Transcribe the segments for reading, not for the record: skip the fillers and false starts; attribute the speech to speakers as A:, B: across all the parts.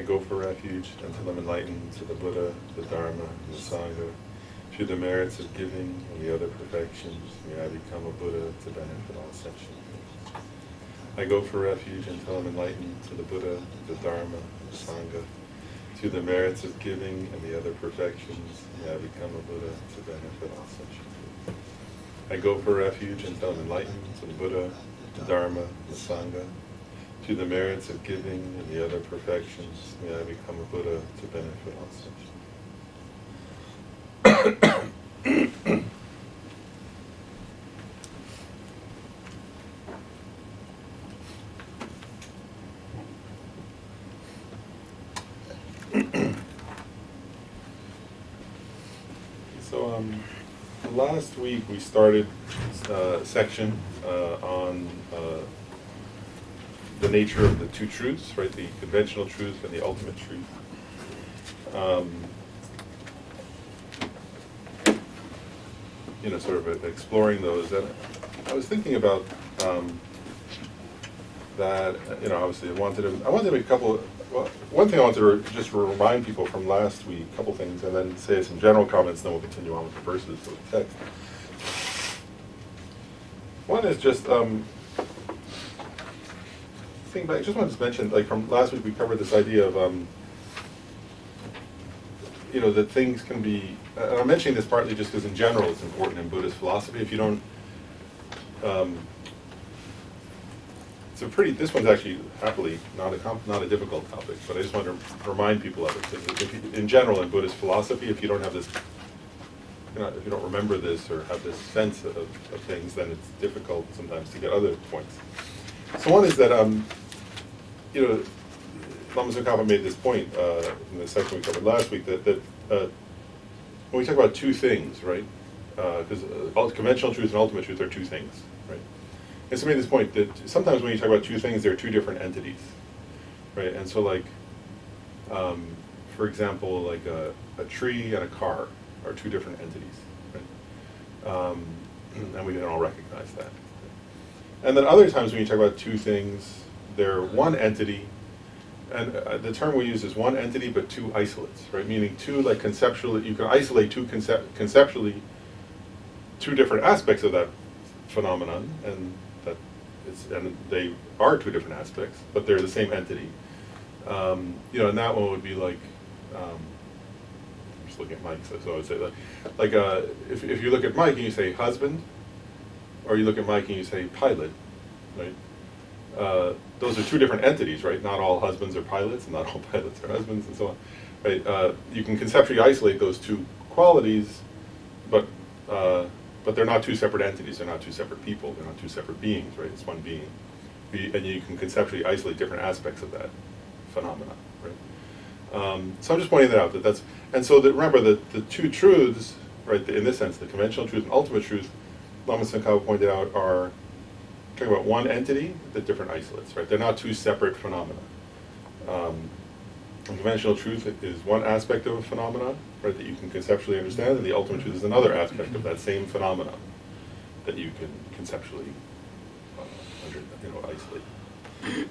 A: go for refuge until I'm enlightened to the Buddha, the Dharma, and the Sangha. Through the merits of giving and the other perfections, may I become a Buddha to benefit all sentient beings. I go for refuge until I'm enlightened to the Buddha, the Dharma, and the Sangha. Through the merits of giving and the other perfections, may I become a Buddha to benefit all sentient beings. I go for refuge until I'm enlightened to the Buddha, the Dharma, and the Sangha. Through the merits of giving and the other perfections, may I become a Buddha to benefit all sentient beings. So last week we started a section on the nature of the two truths, right? The conventional truth and the ultimate truth. Sort of exploring those. And I was thinking about that. Obviously, I wanted to make a couple. Well, one thing I wanted to just remind people from last week, a couple things, and then say some general comments. And then we'll continue on with the verses of the text. One is just think back. I just wanted to mention, like from last week, we covered this idea of that things can be, and I'm mentioning this partly just because in general it's important in Buddhist philosophy. If you don't, this one's actually happily not a difficult topic, but I just want to remind people of it. In general in Buddhist philosophy, if you don't have this, if you don't remember this or have this sense of things, then it's difficult sometimes to get other points. So one is that, Lama Tsongkhapa made this point in the section we covered last week, that when we talk about two things, right, because conventional truth and ultimate truth are two things, right? And so he made this point that sometimes when you talk about two things, they're two different entities, right? And so like, for example, like a tree and a car are two different entities, right? And we can all recognize that. And then other times when you talk about two things, they're one entity. And the term we use is one entity but two isolates, right? Meaning two, like conceptually, you can isolate two conceptually two different aspects of that phenomenon, and they are two different aspects, but they're the same entity. And that one would be like, I'm just looking at Mike, so I would say if you look at Mike and you say husband, or you look at Mike and you say pilot, right? Those are two different entities, right? Not all husbands are pilots, and not all pilots are husbands, and so on, right? You can conceptually isolate those two qualities, but they're not two separate entities. They're not two separate people. They're not two separate beings, right? It's one being, and you can conceptually isolate different aspects of that phenomenon, right? So I'm just pointing that out. Remember that the two truths, right? In this sense, the conventional truth and ultimate truth, Lama Tsongkhapa pointed out, are talking about one entity, the different isolates, right? They're not two separate phenomena. Conventional truth is one aspect of a phenomenon, right, that you can conceptually understand, and the ultimate truth is another aspect of that same phenomenon that you can conceptually isolate.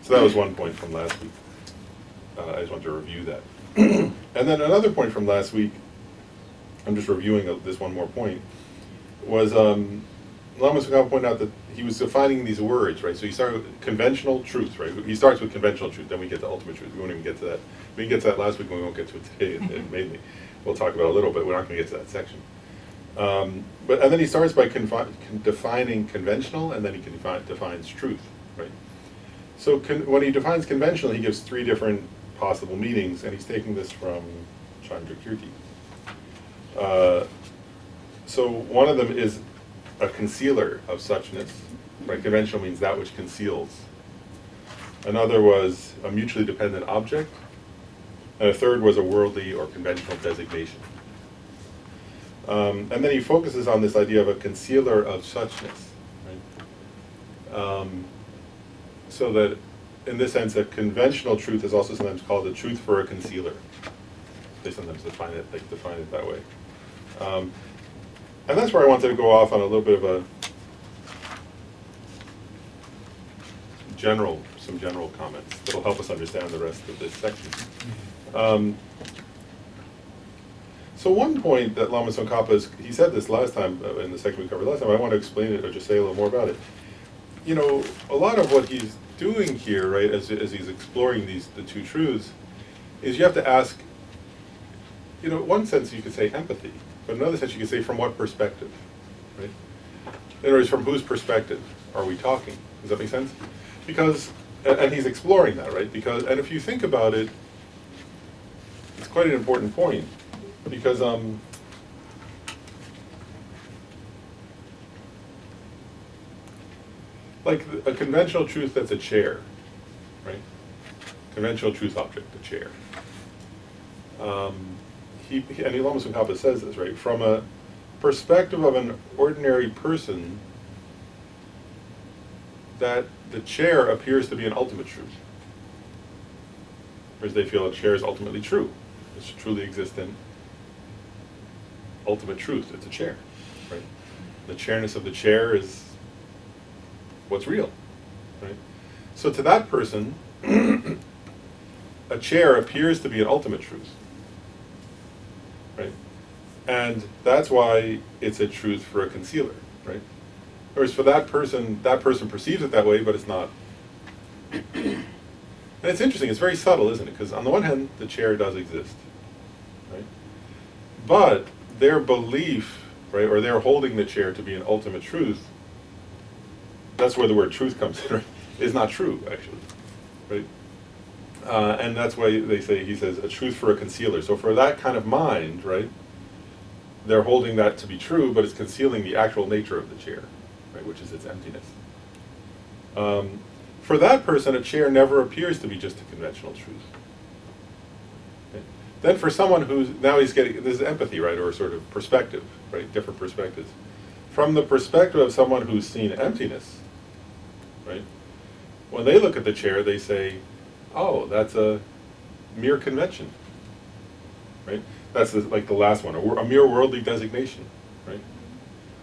A: So that was one point from last week. I just wanted to review that. And then another point from last week, I'm just reviewing this one more point, was Lama Tsongkhapa pointed out that he was defining these words, right? So he started with conventional truth, right? He starts with conventional truth, then we get to ultimate truth. We won't even get to that. We can get to that last week, and we won't get to it today. And mainly, we'll talk about it a little bit. We're not going to get to that section. And then he starts by defining conventional, and then he defines truth, right? So when he defines conventional, he gives three different possible meanings, and he's taking this from Chandrakirti. So one of them is a concealer of suchness, right? Conventional means that which conceals. Another was a mutually dependent object, and a third was a worldly or conventional designation. And then he focuses on this idea of a concealer of suchness, right? So that, in this sense, a conventional truth is also sometimes called the truth for a concealer. They sometimes define it that way. And that's where I wanted to go off on a little bit of a general some general comments that'll help us understand the rest of this section. So one point that Lama Tsongkhapa is, he said this last time, in the section we covered last time, I want to explain it or just say a little more about it. You know, a lot of what he's doing here, right, as he's exploring the two truths, is you have to ask, you know, in one sense you could say empathy, but in another sense you could say from what perspective, right? In other words, from whose perspective are we talking? Does that make sense? Because, and he's exploring that, right? Because, and if you think about it, it's quite an important point. Because like a conventional truth that's a chair, right? Conventional truth object, a chair. And Lama Tsongkhapa says this, right? From a perspective of an ordinary person, that the chair appears to be an ultimate truth. Whereas they feel a chair is ultimately true. It's truly existent. Ultimate truth, it's a chair, right? The chairness of the chair is what's real, right? So to that person, a chair appears to be an ultimate truth, right? And that's why it's a truth for a concealer, right? Whereas for that person perceives it that way, but it's not. And it's interesting, it's very subtle, isn't it? Because on the one hand, the chair does exist, right? But their belief, right, or they're holding the chair to be an ultimate truth, that's where the word truth comes in, right, is not true, actually, right? And that's why they say, he says, a truth for a concealer. So for that kind of mind, right, they're holding that to be true, but it's concealing the actual nature of the chair, right, which is its emptiness. For that person, a chair never appears to be just a conventional truth. Then for someone who's, now he's getting, this is empathy, right, or sort of perspective, right, different perspectives. From the perspective of someone who's seen emptiness, right, when they look at the chair, they say, oh, that's a mere convention, right? That's like the last one, a mere worldly designation, right?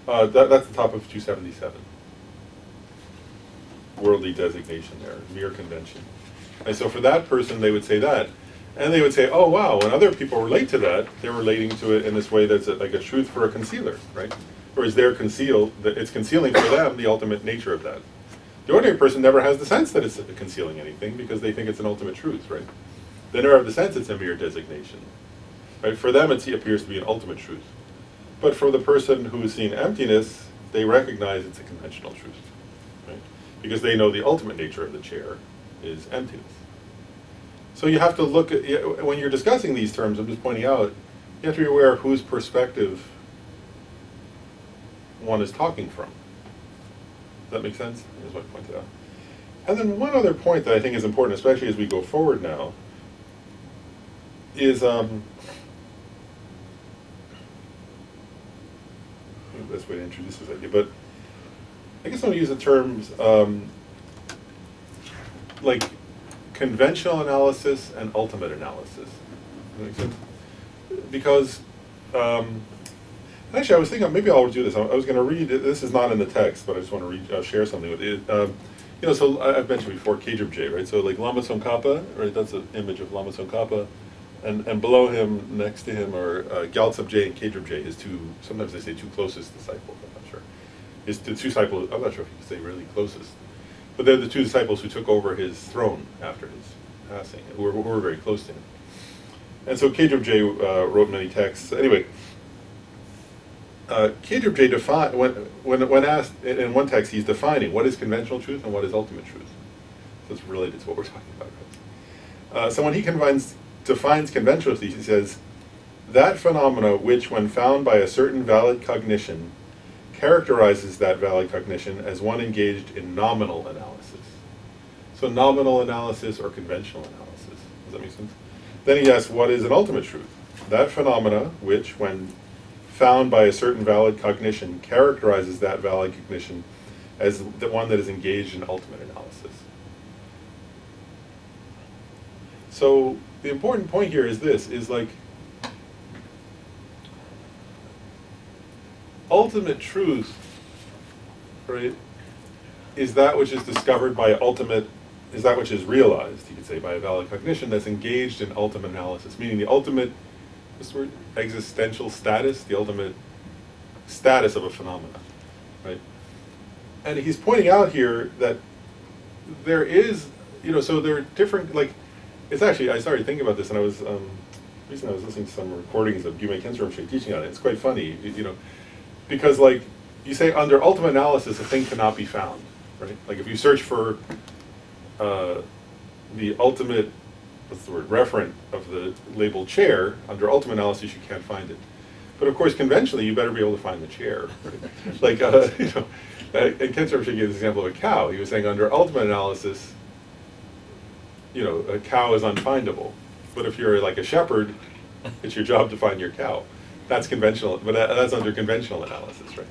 A: That's the top of 277. Worldly designation there, mere convention. And so for that person, they would say that. And they would say, oh wow, when other people relate to that, they're relating to it in this way that's like a truth for a concealer, right? Whereas they're concealed, it's concealing for them the ultimate nature of that. The ordinary person never has the sense that it's concealing anything because they think it's an ultimate truth, right? They never have the sense it's a mere designation, right? For them, it appears to be an ultimate truth. But for the person who is seeing emptiness, they recognize it's a conventional truth, right? Because they know the ultimate nature of the chair is emptiness. So you have to look at, when you're discussing these terms, I'm just pointing out, you have to be aware of whose perspective one is talking from. Does that make sense? That's what I pointed out. And then one other point that I think is important, especially as we go forward now, is the best way to introduce this idea, but I guess I'm going to use the terms like conventional analysis and ultimate analysis. Does that make sense? Because, actually I was thinking maybe I'll do this. I was going to read, this is not in the text, but I just want to share something with you. You know, so I've mentioned before Kjubje, right? So like Lama Tsongkhapa, right? That's an image of Lama Tsongkhapa. And below him, next to him, are Gyaltsab-je and Kjubje, his two, sometimes they say two closest disciples, I'm not sure. His two disciples, I'm not sure if you could say really closest. But they're the two disciples who took over his throne after his passing, who were very close to him. And so Kjubje wrote many texts. Anyway, Kjubje defined, when asked, in one text, he's defining what is conventional truth and what is ultimate truth. So it's related to what we're talking about. Right? So when he defines conventional truth, he says, that phenomena which, when found by a certain valid cognition, characterizes that valid cognition as one engaged in nominal analysis. So nominal analysis or conventional analysis. Does that make sense? Then he asks, what is an ultimate truth? That phenomena which, when found by a certain valid cognition, characterizes that valid cognition as the one that is engaged in ultimate analysis. So the important point here is this, is like, ultimate truth, right, is that which is discovered by ultimate is that which is realized, you could say, by a valid cognition that's engaged in ultimate analysis, meaning the ultimate, this word, existential status, the ultimate status of a phenomenon, right? And he's pointing out here that there is, so there are different, like, it's actually, I started thinking about this, and I was, recently I was listening to some recordings of Gyume Khyentse Rinpoche teaching on it. It's quite funny, because, like, you say under ultimate analysis, a thing cannot be found, right? Like, if you search for the ultimate, what's the word, referent of the label chair, under ultimate analysis, you can't find it. But of course, conventionally, you better be able to find the chair. Right? Like, and Khyentse Rinpoche gave the example of a cow. He was saying under ultimate analysis, a cow is unfindable. But if you're like a shepherd, it's your job to find your cow. That's conventional, but that's under conventional analysis, right?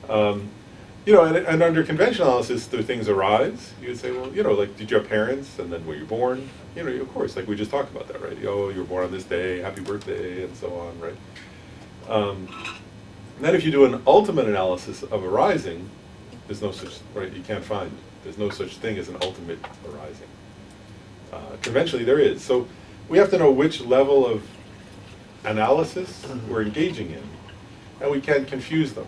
A: And under conventional analysis, the things arise. You would say, well, like, did you have parents, and then were you born? Of course, like we just talked about that, right? Oh, you were born on this day, happy birthday, and so on, right? Then if you do an ultimate analysis of arising, there's no such, right, you can't find, there's no such thing as an ultimate arising. Conventionally there is. So we have to know which level of analysis we're engaging in, and we can't confuse them.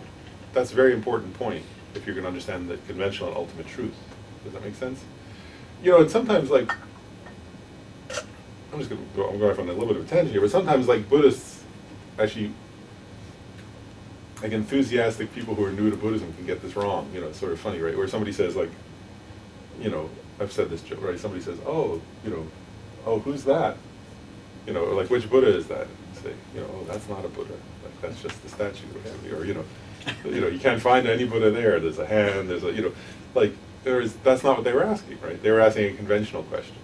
A: That's a very important point if you're going to understand the conventional and ultimate truth. Does that make sense? And sometimes, like, I'm going off on a little bit of a tangent here, but sometimes, like, Buddhists actually, like, enthusiastic people who are new to Buddhism can get this wrong. It's sort of funny, right? Where somebody says, like, I've said this joke, right? Somebody says, oh, who's that? Or like, which Buddha is that? Say, oh, that's not a Buddha. Like, that's just the statue. Or, you can't find any Buddha there. There's a hand, there's a, like, that's not what they were asking, right? They were asking a conventional question.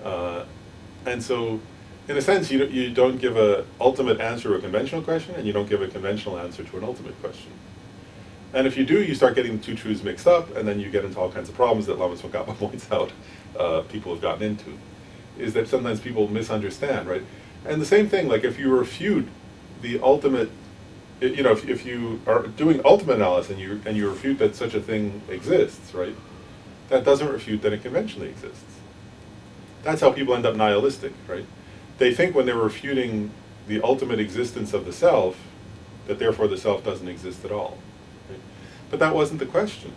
A: Right? And so, in a sense, you don't give an ultimate answer to a conventional question, and you don't give a conventional answer to an ultimate question. And if you do, you start getting the two truths mixed up, and then you get into all kinds of problems that Lama Tsongkhapa points out people have gotten into, is that sometimes people misunderstand, right? And the same thing, like if you refute the ultimate, if you are doing ultimate analysis and you refute that such a thing exists, right? That doesn't refute that it conventionally exists. That's how people end up nihilistic, right? They think when they're refuting the ultimate existence of the self, that therefore the self doesn't exist at all. Right? But that wasn't the question,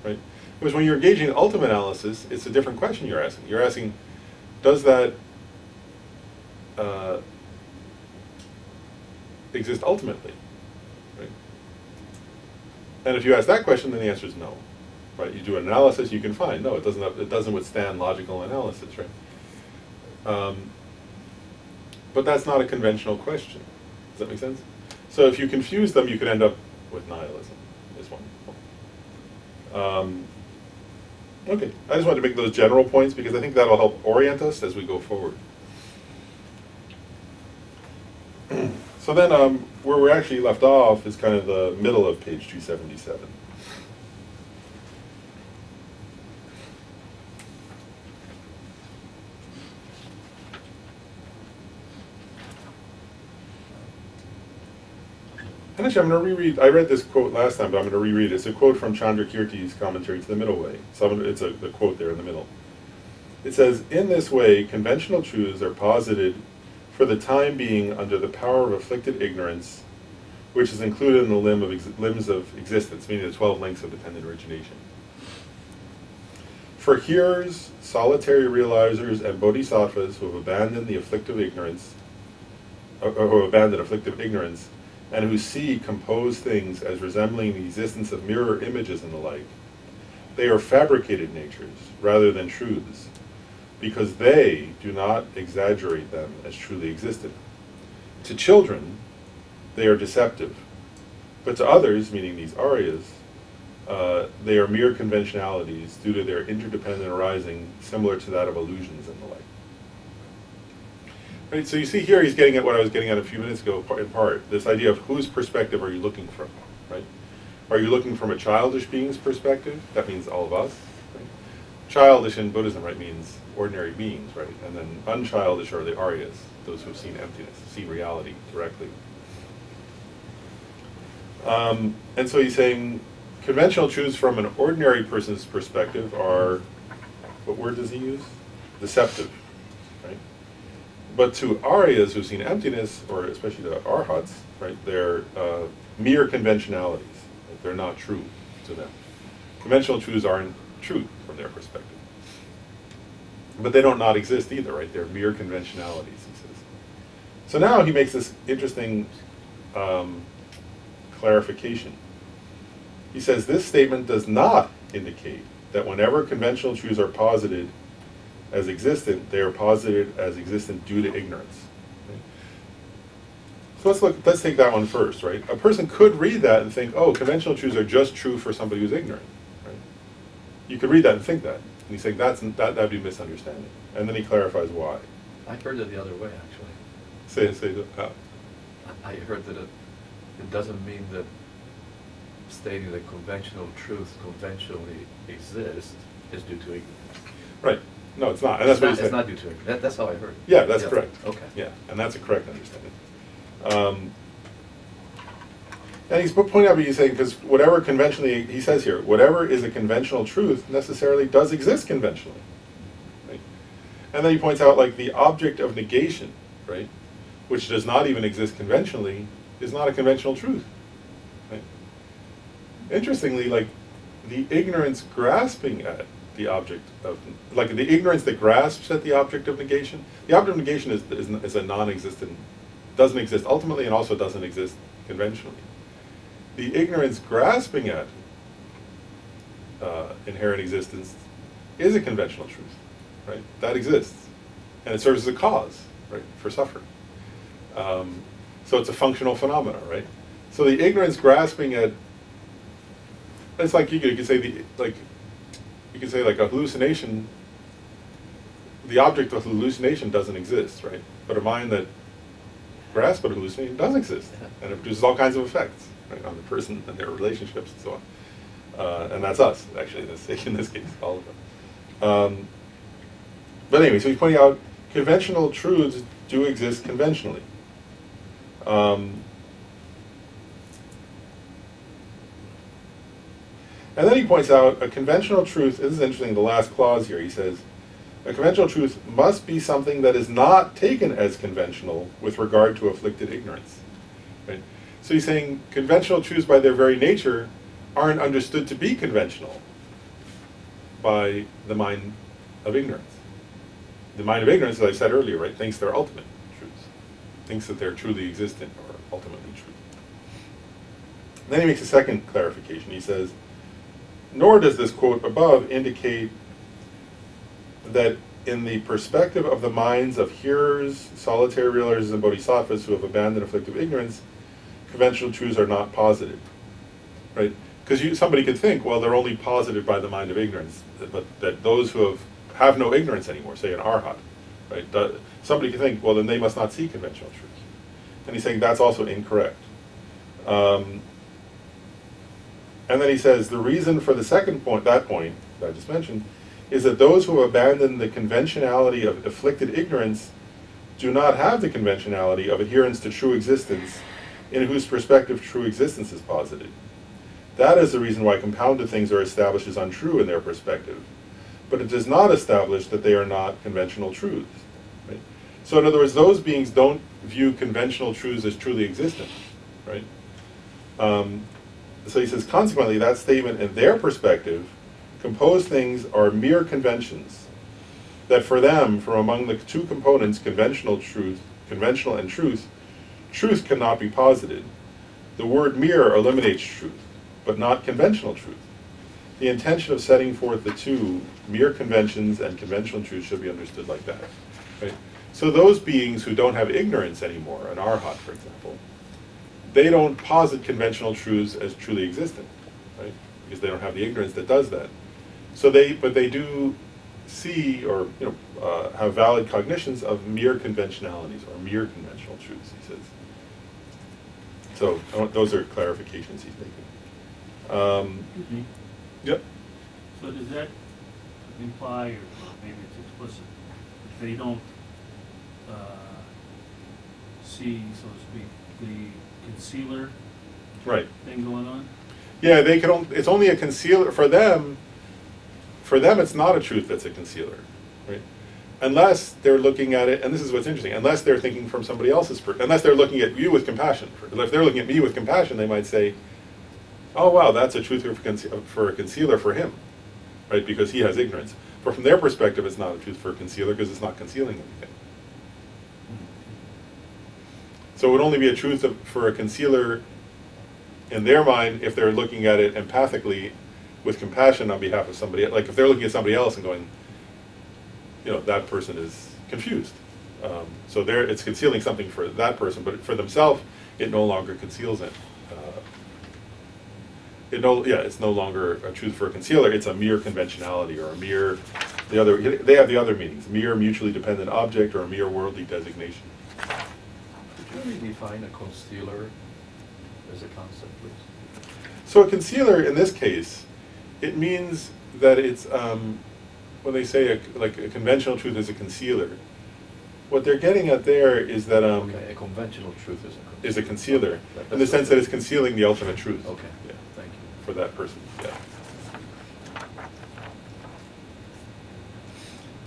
A: right? Because when you're engaging in ultimate analysis, it's a different question you're asking. You're asking, does that exist ultimately? Right? And if you ask that question, then the answer is no. Right? You do an analysis, you can find, no, it doesn't withstand logical analysis, right? But that's not a conventional question. Does that make sense? So if you confuse them, you could end up with nihilism, is one point. Okay, I just wanted to make those general points because I think that'll help orient us as we go forward. So then where we're actually left off is kind of the middle of page 277. And actually, I'm going to reread, I read this quote last time, but I'm going to reread it. It's a quote from Chandrakirti's commentary to the Middle Way. So it's a quote there in the middle. It says, "In this way, conventional truths are posited for the time being under the power of afflicted ignorance, which is included in the limbs of existence," meaning the 12 links of dependent origination. "For hearers, solitary realizers, and bodhisattvas who have abandoned afflictive ignorance, and who see composed things as resembling the existence of mirror images and the like, they are fabricated natures rather than truths, because they do not exaggerate them as truly existent. To children, they are deceptive, but to others, meaning these Aryas, they are mere conventionalities due to their interdependent arising, similar to that of illusions and the like." Right, so you see here he's getting at what I was getting at a few minutes ago in part, this idea of whose perspective are you looking from, right? Are you looking from a childish being's perspective? That means all of us. Right? Childish in Buddhism, right, means ordinary beings, right? And then unchildish are the Aryas, those who have seen emptiness, seen reality directly. And so he's saying conventional truths from an ordinary person's perspective are what word does he use? Deceptive, right? But to Aryas who've seen emptiness, or especially to Arhats, right, they're mere conventionalities. Like they're not true to them. Conventional truths aren't true from their perspective. But they don't not exist either, right? They're mere conventionalities, he says. So now he makes this interesting clarification. He says this statement does not indicate that whenever conventional truths are posited as existent, they are posited as existent due to ignorance. Right? So let's take that one first, right? A person could read that and think, oh, conventional truths are just true for somebody who's ignorant, right? You could read that and think that. And he's saying that'd be misunderstanding. And then he clarifies why.
B: I heard it the other way, actually.
A: Say that.
B: I heard that it doesn't mean that stating that conventional truths conventionally exist is due to ignorance.
A: Right. No, it's not. And that's what he's saying.
B: It's not due to ignorance. That's how I heard it.
A: Yeah, that's correct.
B: Okay.
A: Yeah, and that's a correct understanding. And he's pointing out what he's saying, because whatever conventionally, he says here, whatever is a conventional truth necessarily does exist conventionally. Right? And then he points out, like, the object of negation, right, which does not even exist conventionally, is not a conventional truth. Right? Interestingly, like, the ignorance grasping at the object of, like, the ignorance that grasps at the object of negation, the object of negation is a non-existent, doesn't exist ultimately and also doesn't exist conventionally. The ignorance grasping at inherent existence is a conventional truth, right? That exists, and it serves as a cause, right, for suffering. So it's a functional phenomena, right? So the ignorance grasping at, it's like you could say like a hallucination. The object of hallucination doesn't exist, right? But a mind that grasps at a hallucination does exist, and it produces all kinds of effects, right, on the person and their relationships and so on. And that's us, actually, in this case, all of them. But anyway, so he's pointing out conventional truths do exist conventionally. And then he points out a conventional truth, this is interesting, the last clause here, he says, a conventional truth must be something that is not taken as conventional with regard to afflicted ignorance. Right? So he's saying conventional truths by their very nature aren't understood to be conventional by the mind of ignorance. The mind of ignorance, as I said earlier, right, thinks they're ultimate truths, thinks that they're truly existent or ultimately true. Then he makes a second clarification. He says, nor does this quote above indicate that in the perspective of the minds of hearers, solitary realizers, and bodhisattvas who have abandoned afflictive ignorance, conventional truths are not posited, right? Because somebody could think, well, they're only posited by the mind of ignorance, but that those who have no ignorance anymore, say an arhat, right? Somebody could think, well, then they must not see conventional truths. And he's saying that's also incorrect. And then he says the reason for the second point, that I just mentioned, is that those who abandon the conventionality of afflicted ignorance do not have the conventionality of adherence to true existence, in whose perspective true existence is posited. That is the reason why compounded things are established as untrue in their perspective, but it does not establish that they are not conventional truths. Right? So in other words, those beings don't view conventional truths as truly existent, right? So he says, consequently, that statement in their perspective, composed things are mere conventions, that for them, from among the two components, conventional and truth, truth cannot be posited. The word mere eliminates truth, but not conventional truth. The intention of setting forth the two, mere conventions and conventional truth, should be understood like that. Right? So those beings who don't have ignorance anymore, an arhat, for example, they don't posit conventional truths as truly existent, right? Because they don't have the ignorance that does that. So but they do see or have valid cognitions of mere conventionalities or mere conventional truths, he says. So those are clarifications he's making.
C: Excuse me.
A: Yep.
C: So does that imply, or maybe it's explicit, that they don't see, so to speak, the concealer
A: Right.
C: thing going on?
A: Yeah, they can. It's only a concealer for them. for them it's not a truth that's a concealer, right? Unless they're looking at it, and this is what's interesting, unless they're thinking from somebody else's unless they're looking at you with compassion. If they're looking at me with compassion, they might say, oh wow, that's a truth for a concealer for him, right? Because he has ignorance. But from their perspective, it's not a truth for a concealer because it's not concealing anything. So it would only be a truth for a concealer in their mind if they're looking at it empathically with compassion on behalf of somebody. Like if they're looking at somebody else and going, that person is confused. So it's concealing something for that person, but for themselves, it no longer conceals it. It's no longer a truth for a concealer. It's a mere conventionality or a mere, they have the other meanings, mere mutually dependent object or a mere worldly designation.
B: Could you redefine a concealer as a concept, please?
A: So a concealer, in this case, it means that it's, when they say a conventional truth is a concealer, what they're getting at there is that
B: Okay, a conventional truth
A: is a concealer,
B: Okay,
A: in the sense that it's concealing the ultimate truth.
B: Okay,
A: Yeah,
B: thank you.
A: for that person. Yeah.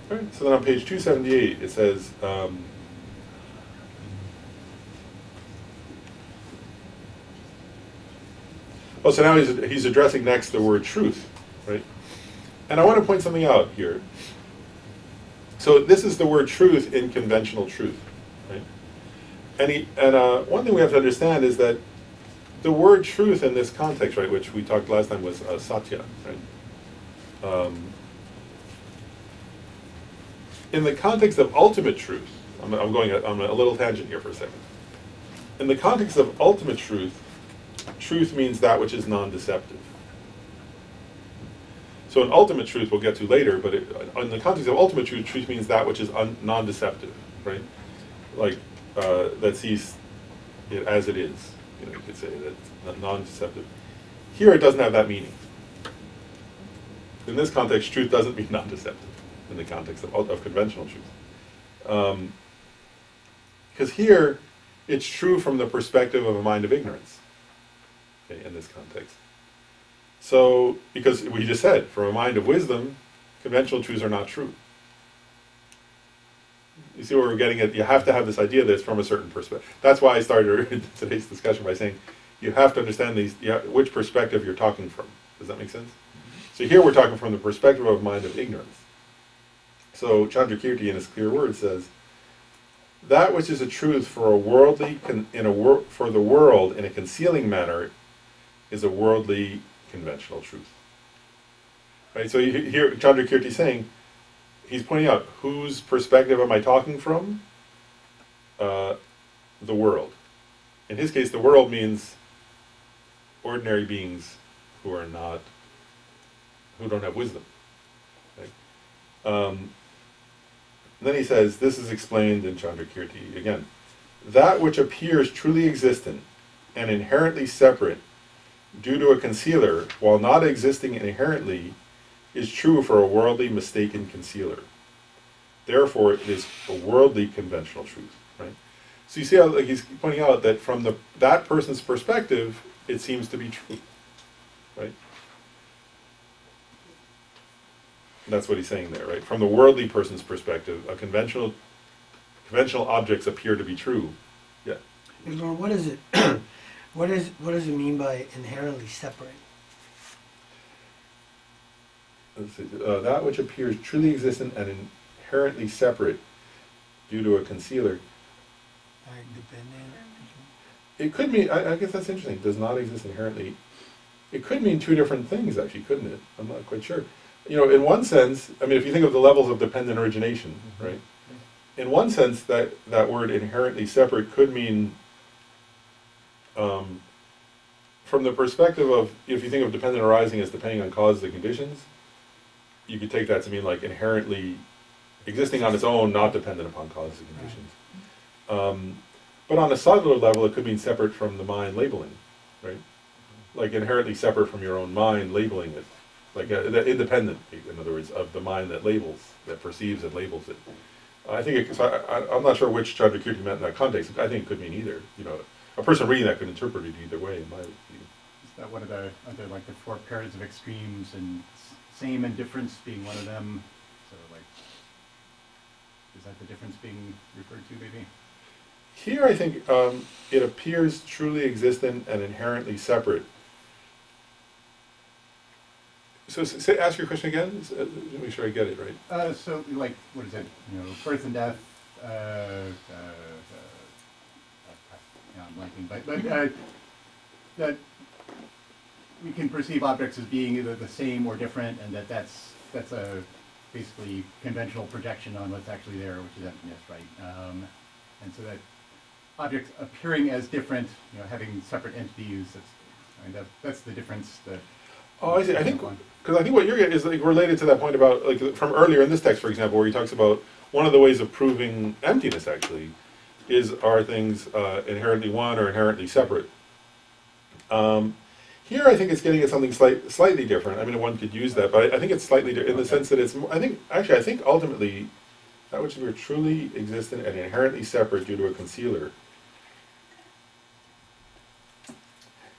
A: All right. So then on page 278, it says. So now he's addressing next the word truth, right? And I want to point something out here. So this is the word truth in conventional truth, right? And one thing we have to understand is that the word truth in this context, right, which we talked last time was satya, right? In the context of ultimate truth, I'm going on a little tangent here for a second. In the context of ultimate truth, truth means that which is non-deceptive. So in ultimate truth, we'll get to later, but in the context of ultimate truth, truth means that which is non-deceptive, right? Like, that sees it as it is. You could say that's non-deceptive. Here, it doesn't have that meaning. In this context, truth doesn't mean non-deceptive in the context of conventional truth. Because here, it's true from the perspective of a mind of ignorance, okay, in this context. So, because we just said, from a mind of wisdom, conventional truths are not true. You see what we're getting at? You have to have this idea that it's from a certain perspective. That's why I started today's discussion by saying, you have to understand which perspective you're talking from. Does that make sense? So here we're talking from the perspective of a mind of ignorance. So Chandrakirti, in his clear words, says, that which is a truth for a worldly, for the world in a concealing manner, is a worldly conventional truth. Right. So you hear Chandrakirti saying, he's pointing out whose perspective am I talking from? The world. In his case, the world means ordinary beings who don't have wisdom. Right? Then he says, this is explained in Chandrakirti again. That which appears truly existent and inherently separate due to a concealer, while not existing inherently, is true for a worldly mistaken concealer. Therefore, it is a worldly conventional truth. Right? So you see how he's pointing out that from that person's perspective, it seems to be true. Right? That's what he's saying there, right? From the worldly person's perspective, conventional objects appear to be true. Yeah.
D: Lord, what is it? What does it mean by inherently separate?
A: Let's see, that which appears truly existent and inherently separate due to a concealer.
D: Like dependent?
A: It could mean, I guess that's interesting, does not exist inherently. It could mean two different things, actually, couldn't it? I'm not quite sure. In one sense, I mean, if you think of the levels of dependent origination, right? In one sense, that word inherently separate could mean, from the perspective of, if you think of dependent arising as depending on causes and conditions, you could take that to mean like inherently existing on its own, not dependent upon causes and conditions. But on a subtler level, it could mean separate from the mind labeling, right? Like inherently separate from your own mind labeling it. Like independent, in other words, of the mind that labels, that perceives and labels it. I think I'm not sure which Chandrakirti meant in that context. I think it could mean either. A person reading that could interpret it either way, in my view.
E: Is that one of the like the four pairs of extremes in same and difference being one of them. So like, is that the difference being referred to maybe?
A: Here I think it appears truly existent and inherently separate. So ask your question again, make sure I get it right.
E: So like, what is it? Birth and death. Yeah, I'm blanking, but that we can perceive objects as being either the same or different, and that's a basically conventional projection on what's actually there, which is emptiness, right? And so that objects appearing as different, having separate entities, that's the difference that.
A: Oh, I see. I think because I think what you're getting is like related to that point about like from earlier in this text, for example, where he talks about one of the ways of proving emptiness actually are things inherently one or inherently separate. Here, I think it's getting at something slightly different. I mean, one could use that, but I think it's slightly different in the sense that it's. I think ultimately, that which is truly existent and inherently separate due to a concealer.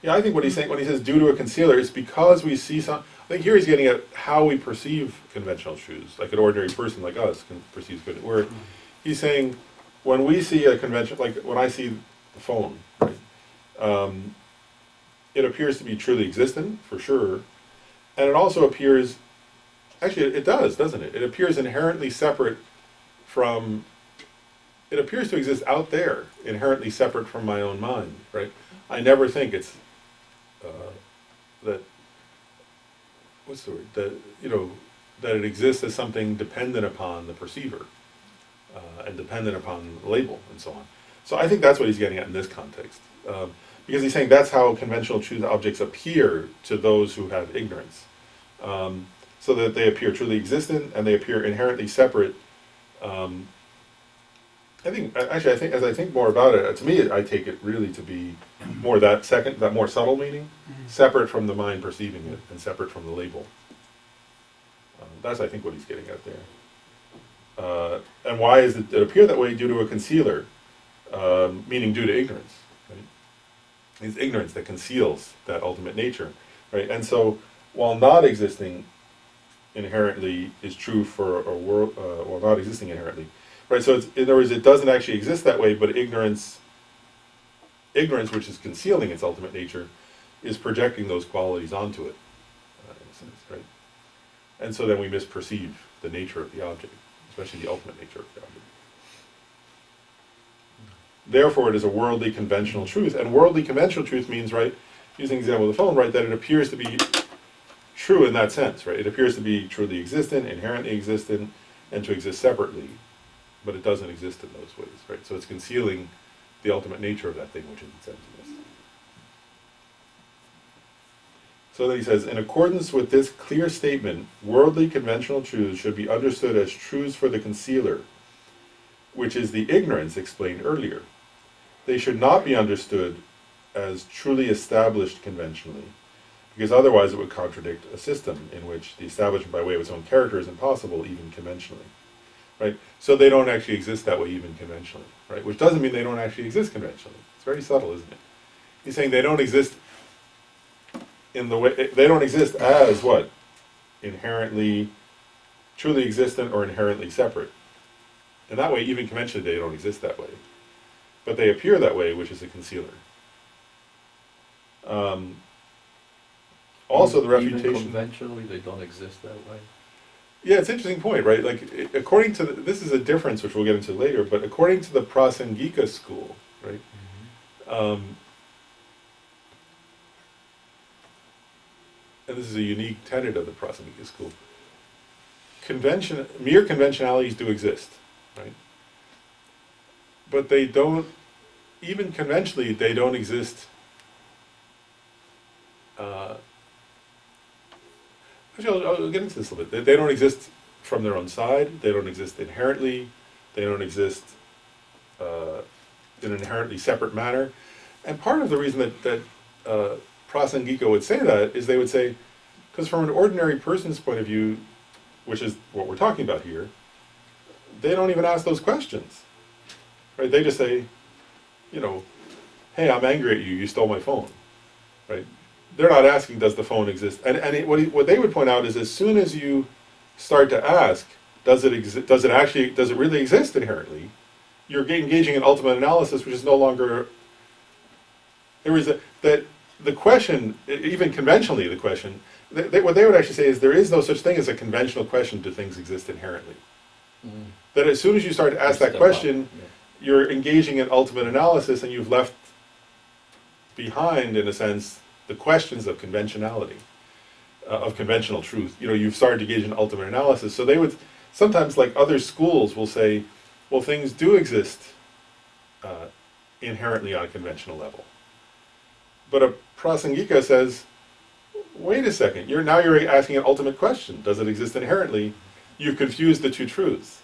A: Yeah, I think what he's saying when he says due to a concealer, it's because we see some. I think here he's getting at how we perceive conventional truths, like an ordinary person like us can perceive good. Where he's saying when we see a convention, like when I see the phone, right, it appears to be truly existent for sure, and it also appears. Actually, it does, doesn't it? It appears inherently separate from. It appears to exist out there, inherently separate from my own mind, right? I never think it's. That what's the word that that it exists as something dependent upon the perceiver and dependent upon the label and so on. So I think that's what he's getting at in this context, because he's saying that's how conventional truth objects appear to those who have ignorance, so that they appear truly existent and they appear inherently separate. I think as I think more about it, to me, I take it really to be more that more subtle meaning, separate from the mind perceiving it and separate from the label. That's, I think, what he's getting at there. And why is it appear that way? Due to a concealer, meaning due to ignorance. Right? It's ignorance that conceals that ultimate nature, right? And so, while not existing inherently is true for a world, or not existing inherently. Right, so in other words, it doesn't actually exist that way, but ignorance, which is concealing its ultimate nature, is projecting those qualities onto it, in a sense, right? And so then we misperceive the nature of the object, especially the ultimate nature of the object. Therefore, it is a worldly conventional truth, and worldly conventional truth means, right, using the example of the phone, right, that it appears to be true in that sense, right? It appears to be truly existent, inherently existent, and to exist separately. But it doesn't exist in those ways, right? So it's concealing the ultimate nature of that thing, which is its emptiness. So then he says, in accordance with this clear statement, worldly conventional truths should be understood as truths for the concealer, which is the ignorance explained earlier. They should not be understood as truly established conventionally, because otherwise it would contradict a system in which the establishment by way of its own character is impossible, even conventionally. Right? So they don't actually exist that way even conventionally, right? Which doesn't mean they don't actually exist conventionally. It's very subtle, isn't it? He's saying they don't exist in the way, they don't exist as what? Inherently, truly existent or inherently separate. And that way, even conventionally, they don't exist that way. But they appear that way, which is a concealer. Also, the refutation...
B: Even conventionally, they don't exist that way?
A: Yeah, it's an interesting point, right? Like, according to this is a difference, which we'll get into later. But according to the Prasangika school, right? And this is a unique tenet of the Prasangika school. Mere conventionalities do exist, right? But they don't. Even conventionally, they don't exist. Actually, I'll get into this a little bit. They don't exist from their own side. They don't exist inherently. They don't exist in an inherently separate manner. And part of the reason that Prasangika would say that is they would say, because from an ordinary person's point of view, which is what we're talking about here, they don't even ask those questions. Right? They just say, hey, I'm angry at you. You stole my phone. Right? they're not asking, does the phone exist? What they would point out is, as soon as you start to ask, does it really exist inherently? You're engaging in ultimate analysis, which is no longer. That the question, even conventionally, the question, what they would actually say is there is no such thing as a conventional question: do things exist inherently?
B: Mm.
A: That as soon as you start to ask that
B: Step
A: question,
B: up, yeah.
A: you're engaging in ultimate analysis, and you've left behind, in a sense, the questions of conventionality, of conventional truth. You've started to engage in ultimate analysis. So they would sometimes, like other schools, will say, well, things do exist inherently on a conventional level. But a prasangika says, wait a second, you're asking an ultimate question. Does it exist inherently? You've confused the two truths.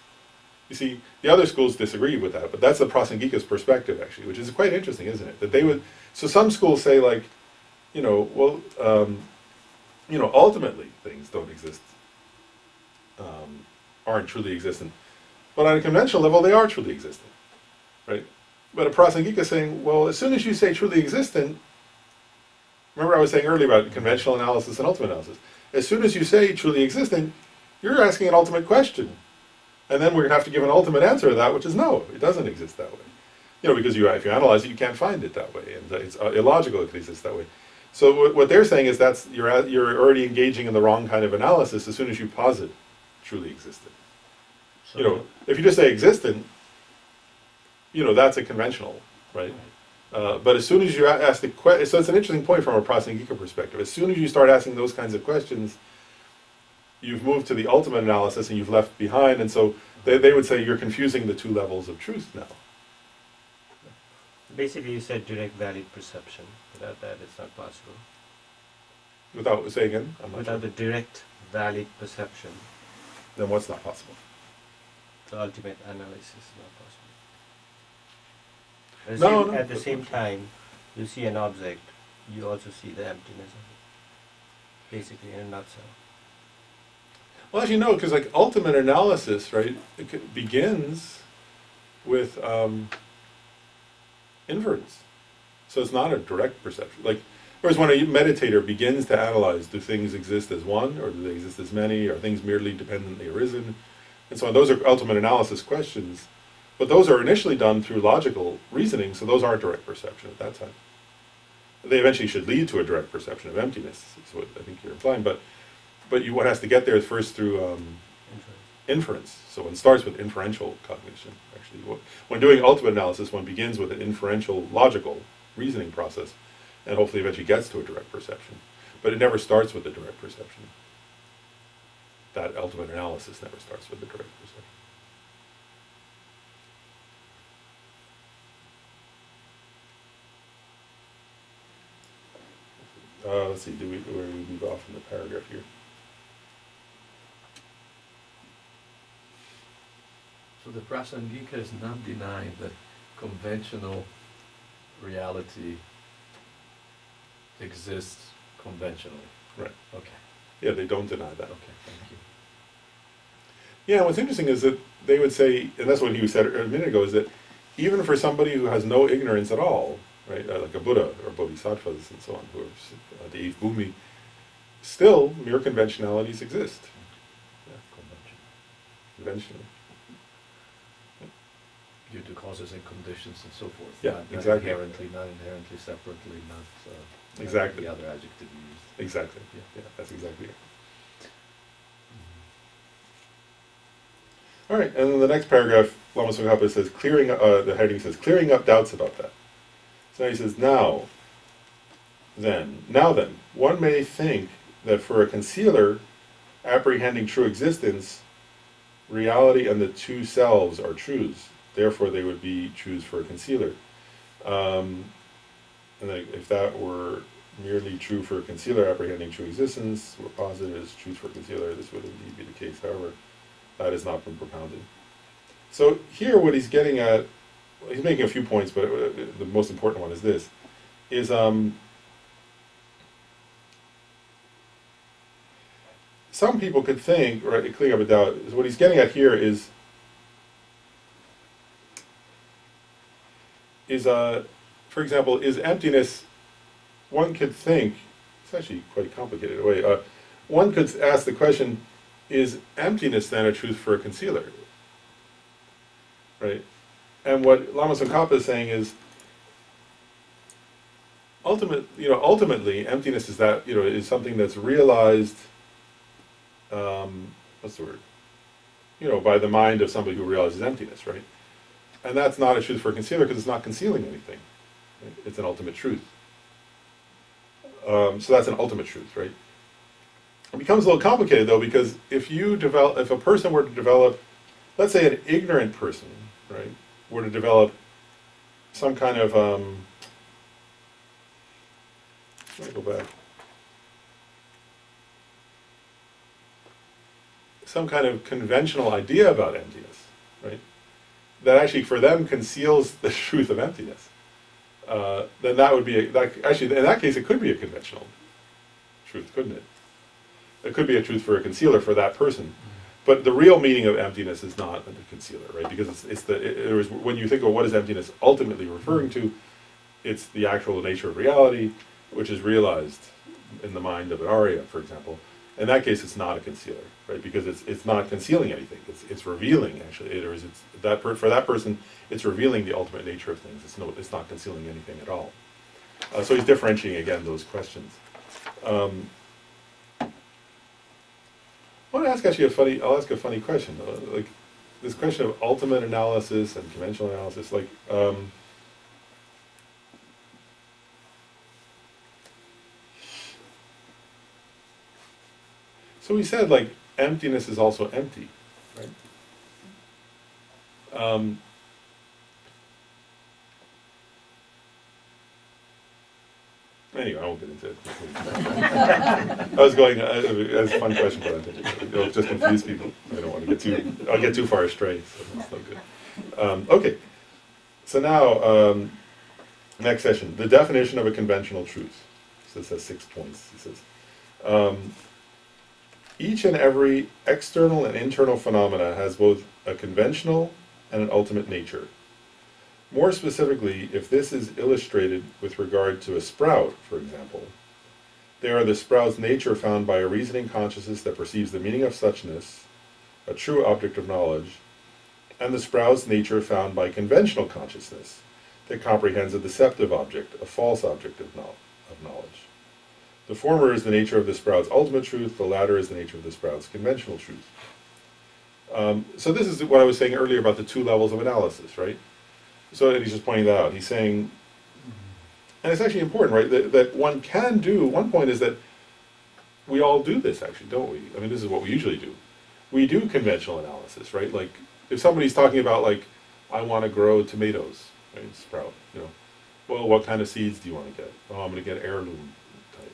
A: You see, the other schools disagree with that, but that's the prasangika's perspective, actually, which is quite interesting, isn't it? That they would. So some schools say, like, ultimately things don't exist, aren't truly existent, but on a conventional level they are truly existent, right? But a prasangika is saying, well, as soon as you say truly existent, remember I was saying earlier about conventional analysis and ultimate analysis. As soon as you say truly existent, you're asking an ultimate question. And then we're going to have to give an ultimate answer to that, which is no, it doesn't exist that way. Because if you analyze it, you can't find it that way. And it's illogical if it exists that way. So what they're saying is you're already engaging in the wrong kind of analysis as soon as you posit truly existent.
C: So,
A: If you just say existent, that's a conventional, right? But as soon as you ask the question, so it's an interesting point from a prasangika perspective. As soon as you start asking those kinds of questions, you've moved to the ultimate analysis and you've left behind, and so they would say you're confusing the two levels of truth now.
F: Basically, you said direct valid perception. Without that, it's not possible.
A: Without saying again, I'm not
F: Without
A: sure.
F: the direct valid perception,
A: Then what's not possible?
F: the ultimate analysis is not possible.
A: No,
F: At the
A: that's
F: same
A: not true.
F: time, you see an object, you also see the emptiness of it. Basically, in a nutshell.
A: Well, as you know, because like ultimate analysis, right, begins with inference. So it's not a direct perception. Like, whereas when a meditator begins to analyze, do things exist as one, or do they exist as many, are things merely dependently arisen, and so on. Those are ultimate analysis questions, but those are initially done through logical reasoning, so those aren't direct perception at that time. They eventually should lead to a direct perception of emptiness, is what I think you're implying, but one has to get there first through inference. So one starts with inferential cognition, actually. When doing ultimate analysis, one begins with an inferential, logical reasoning process, and hopefully eventually gets to a direct perception. But it never starts with a direct perception. That ultimate analysis never starts with a direct perception. Let's see, where do we move off in the paragraph here?
B: So the prasangika is not denying that conventional reality exists conventionally.
A: Right.
B: Okay.
A: Yeah, they don't deny that.
B: Okay. Thank you.
A: Yeah, what's interesting is that they would say, and that's what he said a minute ago, is that even for somebody who has no ignorance at all, right, like a Buddha or bodhisattvas and so on, who are Dev Bhumi, still mere conventionalities exist.
B: Yeah, convention.
A: Conventionally.
B: Due to causes and conditions and so forth.
A: Yeah,
B: not
A: exactly.
B: Not inherently, separately, not
A: Exactly.
B: the other adjective used.
A: Exactly.
B: Yeah.
A: Yeah, that's exactly it. All right, and then the next paragraph, Lama Tsongkhapa says, the heading says, clearing up doubts about that. So now he says, now then, one may think that for a concealer apprehending true existence, reality and the two selves are truths. Therefore, they would be truths for a concealer. And if that were merely true for a concealer apprehending true existence, were posited as truth for a concealer, this would indeed be the case. However, that has not been propounded. So here what he's getting at, he's making a few points, but the most important one is this, is some people could think, right, clearing up a doubt, is what he's getting at here is for example, is emptiness, one could think, It's actually quite complicated in a way. One could ask the question, is emptiness then a truth for a concealer? Right? And what Lama Tsongkhapa is saying is, ultimately, emptiness is that, is something that's realized, what's the word? By the mind of somebody who realizes emptiness, right? And that's not a truth for a concealer because it's not concealing anything. Right? It's an ultimate truth. So that's an ultimate truth, right? It becomes a little complicated though, because if a person were to develop, let's say an ignorant person, right, were to develop some kind of, let me go back. Some kind of conventional idea about emptiness, right? That actually for them conceals the truth of emptiness. Then that would be, actually in that case it could be a conventional truth, couldn't it? It could be a truth for a concealer for that person. But the real meaning of emptiness is not a concealer, right? Because when you think of what is emptiness ultimately referring to, it's the actual nature of reality, which is realized in the mind of an Arya, for example. In that case, it's not a concealer, right? Because it's not concealing anything. It's revealing actually, for that person, it's revealing the ultimate nature of things. It's not concealing anything at all. So he's differentiating again those questions. I want to ask actually I'll ask a funny question, like this question of ultimate analysis and conventional analysis, like. So we said, like, emptiness is also empty, right? Anyway, I won't get into it. I was going, that's a fun question, but it'll just confuse people. I don't want to I'll get too far astray, so that's no good. Okay, so now, next session, the definition of a conventional truth. So this has 6 points, he says. Each and every external and internal phenomena has both a conventional and an ultimate nature. More specifically, if this is illustrated with regard to a sprout, for example, they are the sprout's nature found by a reasoning consciousness that perceives the meaning of suchness, a true object of knowledge, and the sprout's nature found by conventional consciousness that comprehends a deceptive object, a false object of knowledge. The former is the nature of the sprout's ultimate truth, the latter is the nature of the sprout's conventional truth. So this is what I was saying earlier about the 2 levels of analysis, right? So he's just pointing that out. He's saying, and it's actually important, right, that one point is that we all do this actually, don't we? I mean, this is what we usually do. We do conventional analysis, right? Like, if somebody's talking about, like, I want to grow tomatoes, right, sprout, well, what kind of seeds do you want to get? Oh, I'm going to get heirloom.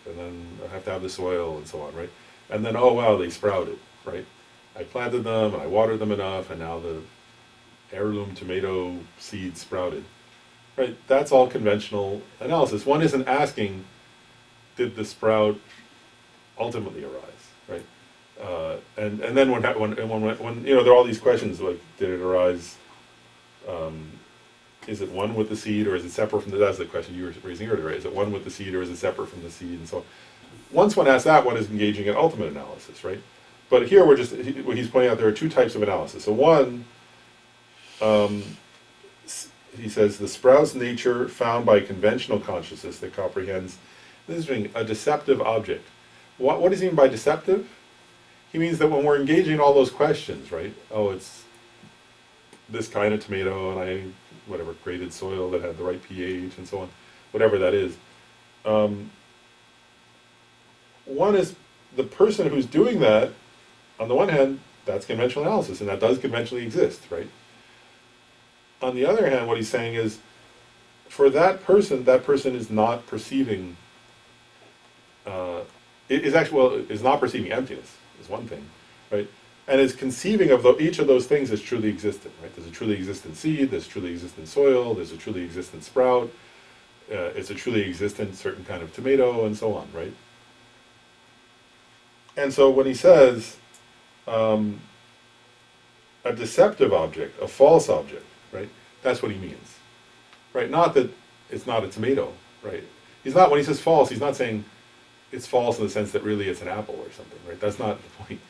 A: And then I have to have the soil and so on, right? And then, oh wow, they sprouted, right? I planted them, and I watered them enough, and now the heirloom tomato seeds sprouted, right? That's all conventional analysis. One isn't asking, did the sprout ultimately arise, right? And then when there are all these questions like, did it arise? Is it one with the seed, or is it separate from that's the question you were raising earlier, right? Is it one with the seed, or is it separate from the seed, and so on. Once one asks that, one is engaging in ultimate analysis, right? But here he's pointing out there are 2 types of analysis. So one, he says, the sprout's nature found by conventional consciousness that comprehends, this is a deceptive object. What does he mean by deceptive? He means that when we're engaging in all those questions, right? Oh, it's this kind of tomato, and whatever, created soil that had the right pH and so on, whatever that is. One is the person who's doing that, on the one hand, that's conventional analysis, and that does conventionally exist, right? On the other hand, what he's saying is, for that person is not perceiving, is not perceiving emptiness, is one thing, right? And is conceiving of each of those things as truly existent, right? There's a truly existent seed, there's truly existent soil, there's a truly existent sprout, it's a truly existent certain kind of tomato, and so on, right? And so when he says a deceptive object, a false object, right? That's what he means, right? Not that it's not a tomato, right? When he says false, he's not saying it's false in the sense that really it's an apple or something, right? That's not the point.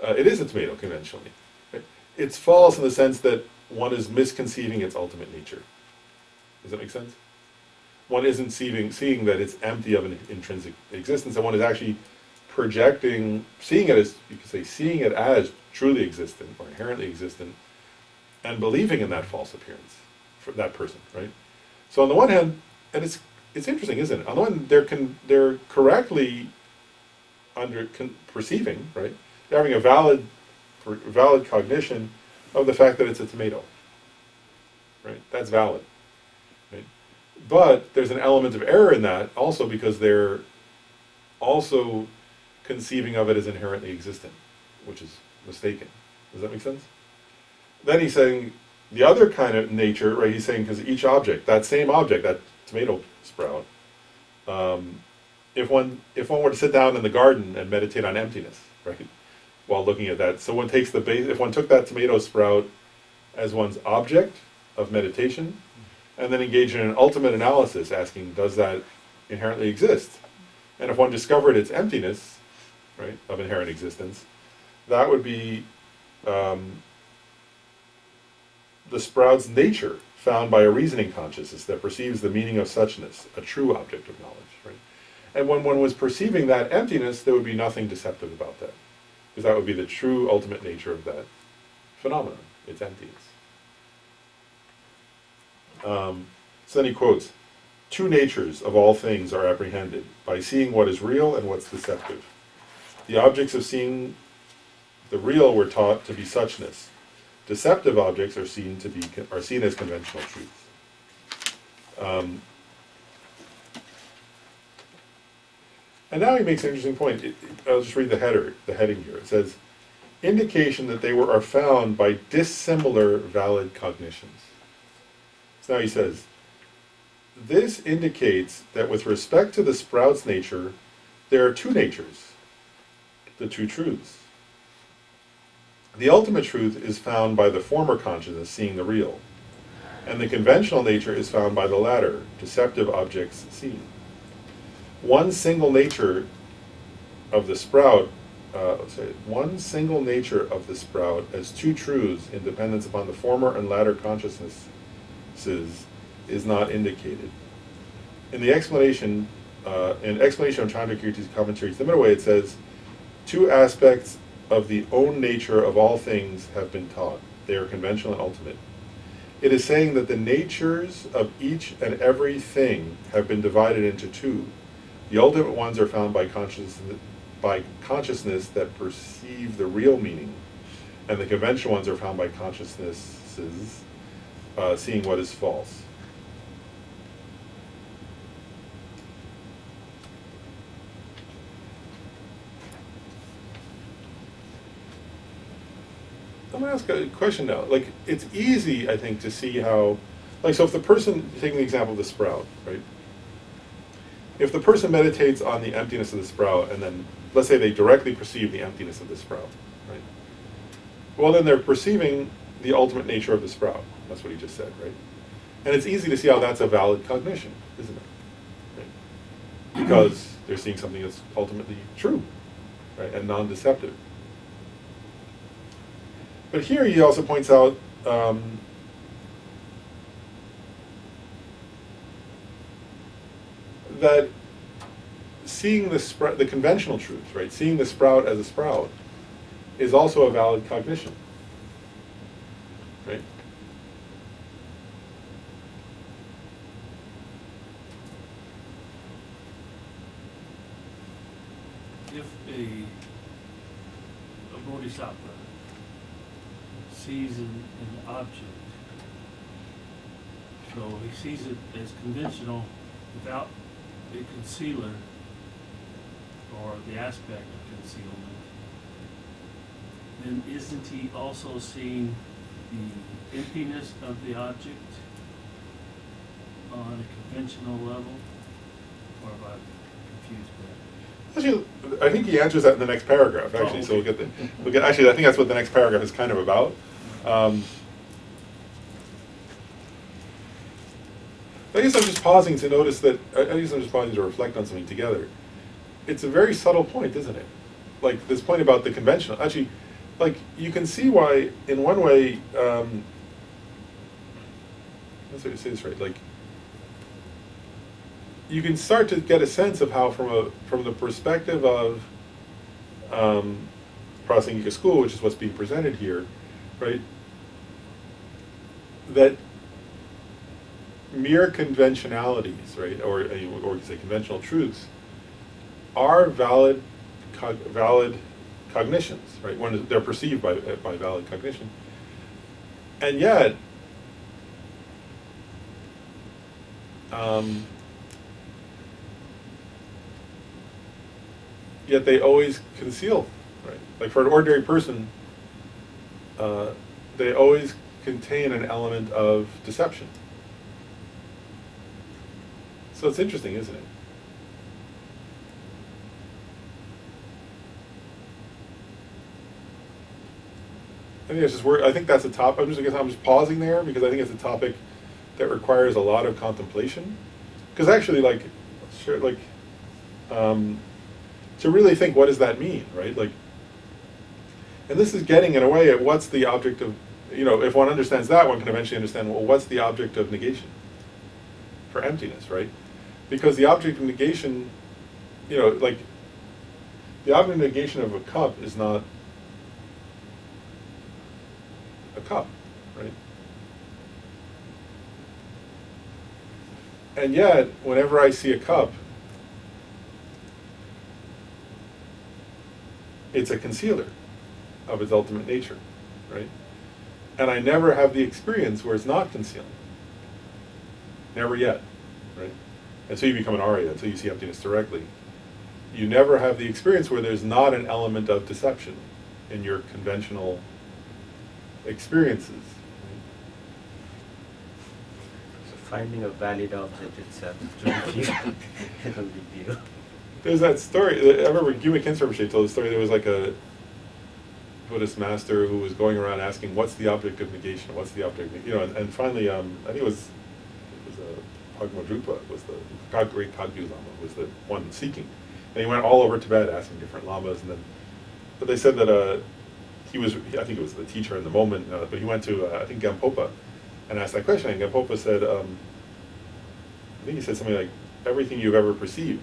A: It is a tomato conventionally. Right? It's false in the sense that one is misconceiving its ultimate nature. Does that make sense? One isn't seeing that it's empty of an intrinsic existence, and one is actually projecting, seeing it as, you could say, seeing it as truly existent or inherently existent, and believing in that false appearance for that person, right? So on the one hand, and it's interesting, isn't it? On the one hand, they're correctly perceiving, right? They're having a valid cognition of the fact that it's a tomato, right? That's valid, right? But there's an element of error in that also because they're also conceiving of it as inherently existent, which is mistaken. Does that make sense? Then he's saying the other kind of nature, right? He's saying because each object, that same object, that tomato sprout, if one were to sit down in the garden and meditate on emptiness, right, while looking at that, so one takes the base. If one took that tomato sprout as one's object of meditation, and then engaged in an ultimate analysis, asking, does that inherently exist? And if one discovered its emptiness, right, of inherent existence, that would be the sprout's nature, found by a reasoning consciousness that perceives the meaning of suchness, a true object of knowledge, right? And when one was perceiving that emptiness, there would be nothing deceptive about that, because that would be the true ultimate nature of that phenomenon, its emptiness. So then he quotes, "Two natures of all things are apprehended, by seeing what is real and what's deceptive. The objects of seeing the real were taught to be suchness. Deceptive objects are seen as conventional truths." And now he makes an interesting point. I'll just read the heading here. It says, "Indication that they are found by dissimilar valid cognitions." So now he says, "This indicates that with respect to the sprout's nature, there are two natures, the two truths. The ultimate truth is found by the former consciousness seeing the real, and the conventional nature is found by the latter, deceptive objects seen. One single nature of the sprout, as two truths in dependence upon the former and latter consciousnesses is not indicated." In the explanation of Chandrakirti's commentaries, the middle way, it says, "Two aspects of the own nature of all things have been taught. They are conventional and ultimate. It is saying that the natures of each and every thing have been divided into two. The ultimate ones are found by consciousness that perceive the real meaning, and the conventional ones are found by consciousnesses seeing what is false." I'm going to ask a question now. Like, it's easy, I think, to see how, like, so if the person, taking the example of the sprout, right? If the person meditates on the emptiness of the sprout, and then, let's say they directly perceive the emptiness of the sprout, right? Well, then they're perceiving the ultimate nature of the sprout. That's what he just said, right? And it's easy to see how that's a valid cognition, isn't it? Right? Because they're seeing something that's ultimately true, right, and non-deceptive. But here he also points out that seeing the conventional truth, right, seeing the sprout as a sprout, is also a valid cognition, right?
C: If a bodhisattva sees an object, so he sees it as conventional without a concealer or the aspect of concealment, then isn't he also seeing the emptiness of the object on a conventional level? Or have I confused that?
A: Actually, I think he answers that in the next paragraph, actually.
C: Oh,
A: So
C: okay.
A: we'll get, actually, I think that's what the next paragraph is kind of about. I guess I'm just pausing to notice that, I guess I'm just pausing to reflect on something together. it's a very subtle point, isn't it? Like this point about the conventional. Actually, like you can see why, in one way, let's say this right. Like you can start to get a sense of how, from the perspective of Prasangika school, which is what's being presented here, right? That mere conventionalities, right, or you could say conventional truths, are valid cognitions, right, when they're perceived by valid cognition. And yet, yet they always conceal, right? Like for an ordinary person, they always contain an element of deception. So it's interesting, isn't it? I think it's just I think that's a top. I'm just pausing there because I think it's a topic that requires a lot of contemplation. Because actually, like, sure, like, to really think, what does that mean, right? Like, and this is getting in a way at what's the object of, if one understands that, one can eventually understand, well, what's the object of negation for emptiness, right? Because the object of negation, like, the object of negation of a cup is not a cup, right? And yet, whenever I see a cup, it's a concealer of its ultimate nature, right? And I never have the experience where it's not concealing. Never yet, right? Until you become an Arya, until you see emptiness directly. You never have the experience where there's not an element of deception in your conventional experiences.
F: So finding a valid object itself is a big deal.
A: There's that story, I remember Gyume Khyentse Rinpoche told the story, there was like a Buddhist master who was going around asking, what's the object of negation, what's the object of, and finally, I think it was Pagma Drupa, was the great Kagyu Lama, was the one seeking. And he went all over Tibet asking different lamas, but they said that I think it was the teacher in the moment, but he went to, I think, Gampopa, and asked that question, and Gampopa said, I think he said something like, everything you've ever perceived.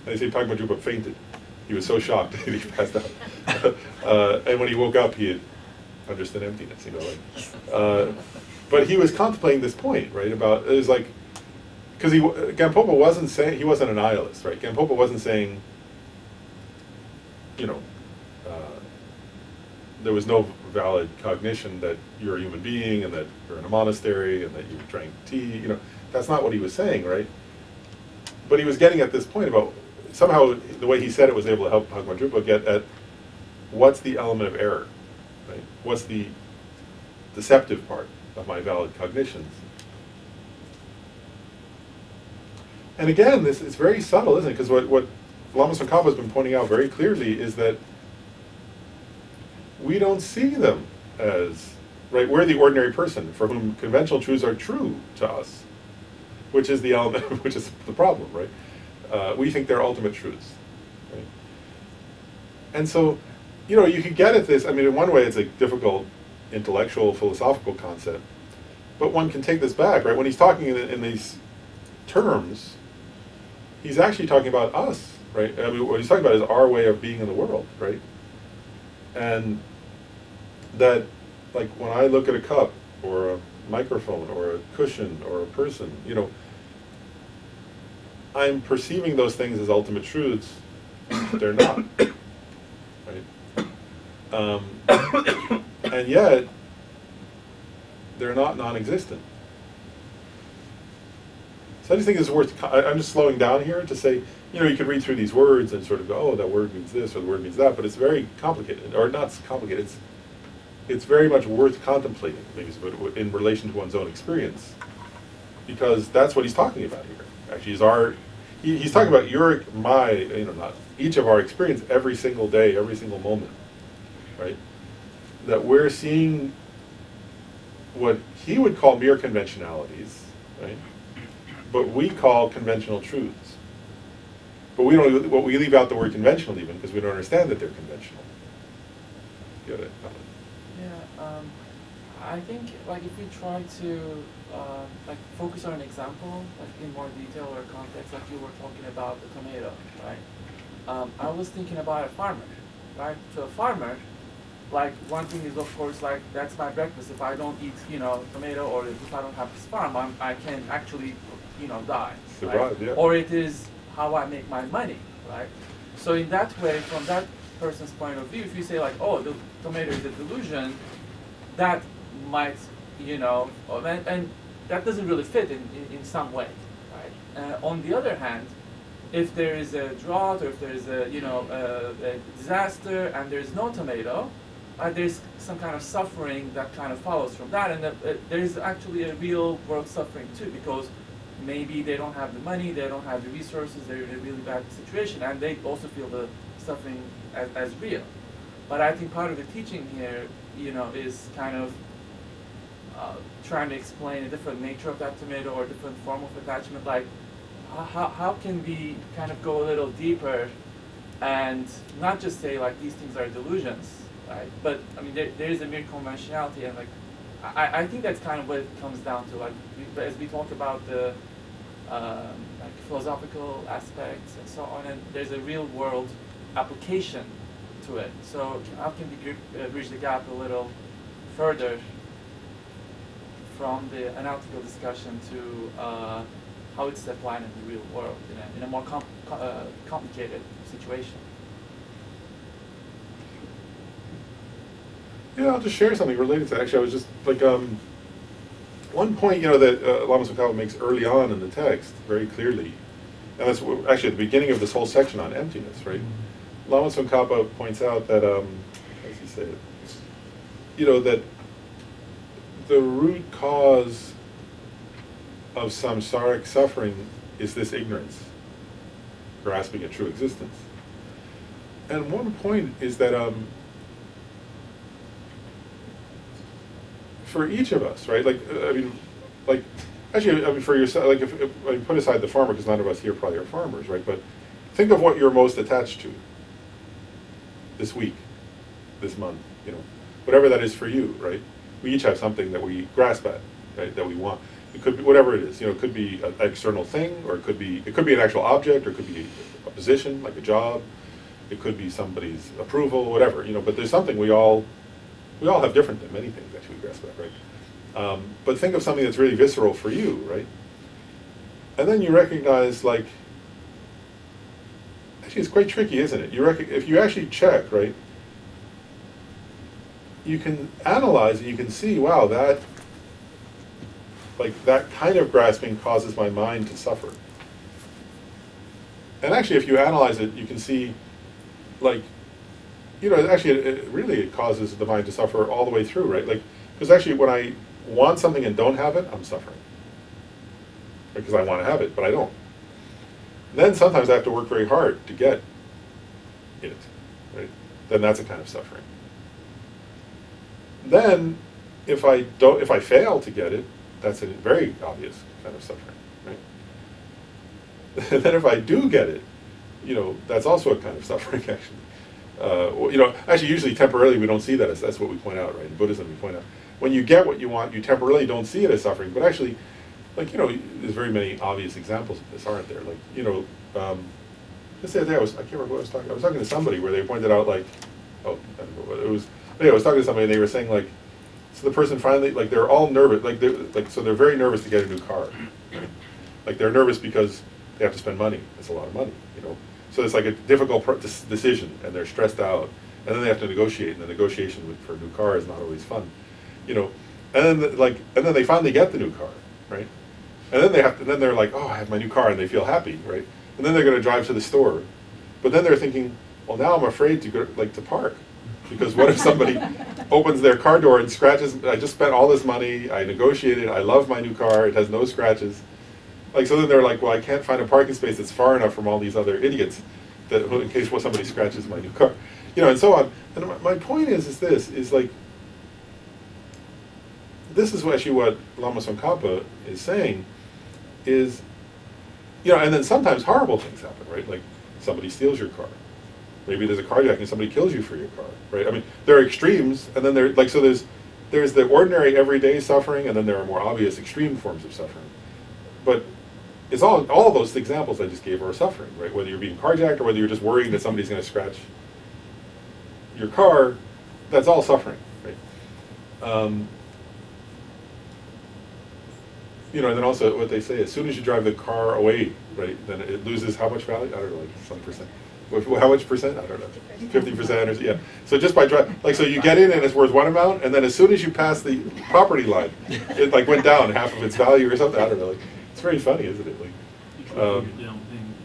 A: And they say Pagma Drupa fainted. He was so shocked that he passed out. And when he woke up, he had understood emptiness, but he was contemplating this point, right, about, it was like, because Gampopa wasn't saying, he wasn't a nihilist, right? Gampopa wasn't saying, there was no valid cognition that you're a human being and that you're in a monastery and that you drank tea, that's not what he was saying, right? But he was getting at this point about, somehow the way he said it was able to help Pagma Drupa get at what's the element of error, right? What's the deceptive part of my valid cognitions? And again, this is very subtle, isn't it? Because what Lama Tsongkhapa has been pointing out very clearly is that we don't see them as, right, we're the ordinary person for whom conventional truths are true to us, which is the element, which is the problem, right? We think they're ultimate truths, right? And so, you could get at this, I mean, in one way it's a difficult intellectual, philosophical concept, but one can take this back, right? When he's talking in these terms, he's actually talking about us, right? I mean, what he's talking about is our way of being in the world, right? And that, like, when I look at a cup, or a microphone, or a cushion, or a person, I'm perceiving those things as ultimate truths. They're not, right? And yet, they're not non-existent. So I just think it's worth, I'm just slowing down here to say, you could read through these words and sort of go, oh, that word means this, or the word means that, but it's very complicated, or not complicated, it's very much worth contemplating, maybe, in relation to one's own experience, because that's what he's talking about here. Actually, he's talking about not each of our experience every single day, every single moment, right? That we're seeing what he would call mere conventionalities, right? But we call conventional truths. But we don't, well, we leave out the word conventional even, because we don't understand that they're conventional. Get it?
G: Yeah, I think like if we try to like focus on an example, like in more detail or context, like you were talking about the tomato, right? I was thinking about a farmer, right? So a farmer, like one thing is of course like that's my breakfast. If I don't eat, tomato, or if I don't have this farm, I can actually, die.
A: Survive,
G: right?
A: yeah.
G: Or it is how I make my money, right? So in that way, from that person's point of view, if you say like, oh, the tomato is a delusion, that might, and that doesn't really fit in some way, right? On the other hand, if there is a drought, or if there is a disaster and there is no tomato, there's some kind of suffering that kind of follows from that, and there is actually a real world suffering too, because maybe they don't have the money, they don't have the resources, they're in a really bad situation, and they also feel the suffering as real. But I think part of the teaching here, is kind of trying to explain a different nature of that tomato, or a different form of attachment. Like, how can we kind of go a little deeper and not just say like these things are delusions, right? But I mean, there is a mere conventionality, and like I think that's kind of what it comes down to. Like as we talk about the like philosophical aspects and so on, and there's a real world application to it. So how can we bridge the gap a little further from the analytical discussion to how it's applied in the real world in a more complicated situation?
A: Yeah, I'll just share something related to that. Actually, I was just like, one point, that Lama Tsongkhapa makes early on in the text, very clearly, and that's actually at the beginning of this whole section on emptiness, right? Lama Tsongkhapa points out that, how does he say it? That the root cause of samsaric suffering is this ignorance, grasping at true existence. And one point is that, for each of us, right? Actually, for yourself, like if I put aside the farmer, because none of us here probably are farmers, right? But think of what you're most attached to this week, this month, whatever that is for you, right? We each have something that we grasp at, right? That we want. It could be whatever it is, it could be an external thing, or it could be an actual object, or it could be a position, like a job. It could be somebody's approval, whatever, but there's something we all have different than many things actually we grasp at, right? But think of something that's really visceral for you, right? And then you recognize, like, actually it's quite tricky, isn't it? If you actually check, right, you can analyze and you can see, wow, that kind of grasping causes my mind to suffer. And actually, if you analyze it, you can see, like, actually, it causes the mind to suffer all the way through, right? Like, because actually, when I want something and don't have it, I'm suffering. Because I want to have it, but I don't. Then sometimes I have to work very hard to get it, right? Then that's a kind of suffering. Then, if I fail to get it, that's a very obvious kind of suffering, right? Then if I do get it, that's also a kind of suffering, actually. Actually, usually temporarily we don't see that as, that's what we point out, right? In Buddhism, we point out when you get what you want, you temporarily don't see it as suffering, but actually, like, there's very many obvious examples of this, aren't there? Like, just the other day, I can't remember what I was talking. I was talking to somebody where they pointed out, like, I don't know what it was. Anyway, I was talking to somebody and they were saying, like, so the person finally, like, they're all nervous, so they're very nervous to get a new car. Right? Like, they're nervous because they have to spend money. It's a lot of money, So it's like a difficult decision, and they're stressed out, and then they have to negotiate, and the negotiation for a new car is not always fun, And then they finally get the new car, right? And then they're like, oh, I have my new car, and they feel happy, right? And then they're going to drive to the store, but then they're thinking, well, now I'm afraid to go, to park, because what if somebody opens their car door and scratches? I just spent all this money, I negotiated, I love my new car, it has no scratches. Like, so then they're like, well, I can't find a parking space that's far enough from all these other idiots that in case somebody scratches my new car, and so on. And my point is this, is like, this is actually what Lama Tsongkhapa is saying, is, and then sometimes horrible things happen, right? Like, somebody steals your car. Maybe there's a carjacking and somebody kills you for your car, right? I mean, there are extremes, and then there's the ordinary everyday suffering, and then there are more obvious extreme forms of suffering. But it's all those examples I just gave are suffering, right? Whether you're being carjacked or whether you're just worrying that somebody's going to scratch your car, that's all suffering, right? You know, and then also what they say, as soon as you drive the car away, right, then it loses how much value? I don't know, like some percent. How much percent? I don't know. 50% or so, yeah. So just by driving, like, so you get in and it's worth one amount, and then as soon as you pass the property line, it like went down half of its value or something. I don't know. Like, it's very funny, isn't it? Like,
C: Your down payment,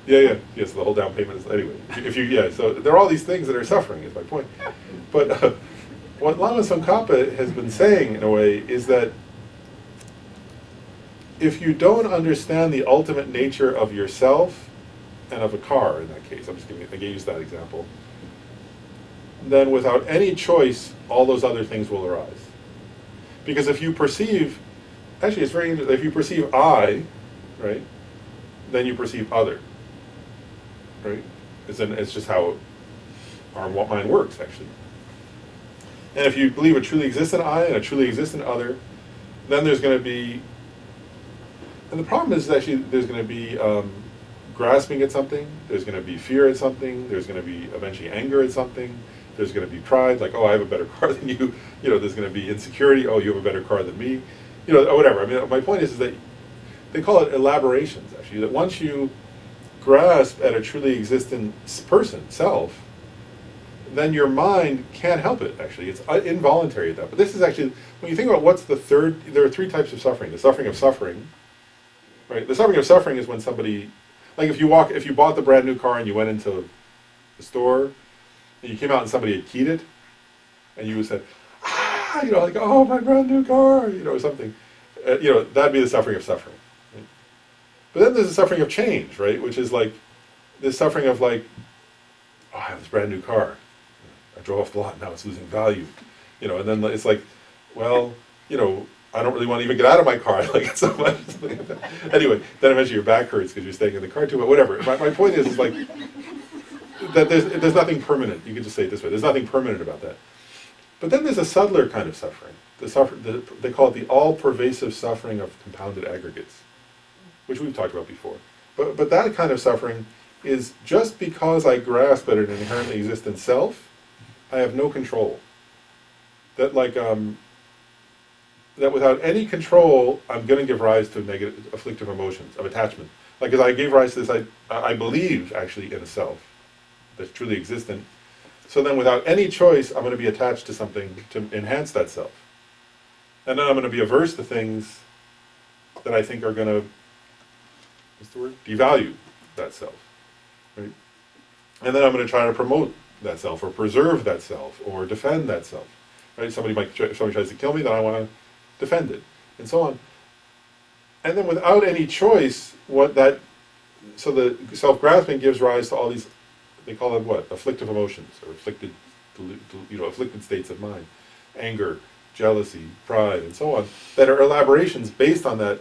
C: yeah.
A: yeah. So the whole down payment is anyway. If you, yeah. So there are all these things that are suffering. Is my point. But what Lama Tsongkhapa has been saying in a way is that if you don't understand the ultimate nature of yourself and of a car, in that case, I use that example, then without any choice, all those other things will arise. Because if you perceive, actually it's very interesting, if you perceive I, right, then you perceive other, right? It's just how our mind works, actually. And if you believe a truly existent I and a truly existent other, then there's going to be, and the problem is actually there's going to be grasping at something, there's going to be fear at something, there's going to be eventually anger at something, there's going to be pride, like, oh, I have a better car than you, you know, there's going to be insecurity, oh, you have a better car than me, you know, or whatever. I mean, my point is that they call it elaborations, actually, that once you grasp at a truly existent person, self, then your mind can't help it, actually. It's involuntary at that. But this is actually, when you think about what's the third, there are three types of suffering. The suffering of suffering, right? The suffering of suffering is when somebody, like if you bought the brand new car and you went into the store, and you came out and somebody had keyed it, and you said, ah, you know, like, oh, my brand new car, you know, or something. You know, that'd be the suffering of suffering. Right? But then there's the suffering of change, right? Which is like, this suffering of like, oh, I have this brand new car. I drove off the lot, now it's losing value. You know, and then it's like, well, you know, I don't really want to even get out of my car. I like it so much. Anyway, then eventually your back hurts because you're staying in the car too, but whatever. My point is like, that there's nothing permanent. You can just say it this way. There's nothing permanent about that. But then there's a subtler kind of suffering. They call it the all-pervasive suffering of compounded aggregates, which we've talked about before. But that kind of suffering is just because I grasp at an inherently existent self, I have no control. That like that without any control, I'm going to give rise to negative, afflictive emotions of attachment. Like as I gave rise to this, I believe actually in a self that's truly existent. So then without any choice, I'm going to be attached to something to enhance that self. And then I'm going to be averse to things that I think are going to, what's the word? Devalue that self. Right? And then I'm going to try to promote that self or preserve that self or defend that self. Right? If somebody tries to kill me, then I want to defend it, and so on. And then without any choice, so the self-grasping gives rise to all these, they call them what? Afflictive emotions, or afflicted states of mind. Anger, jealousy, pride, and so on, that are elaborations based on that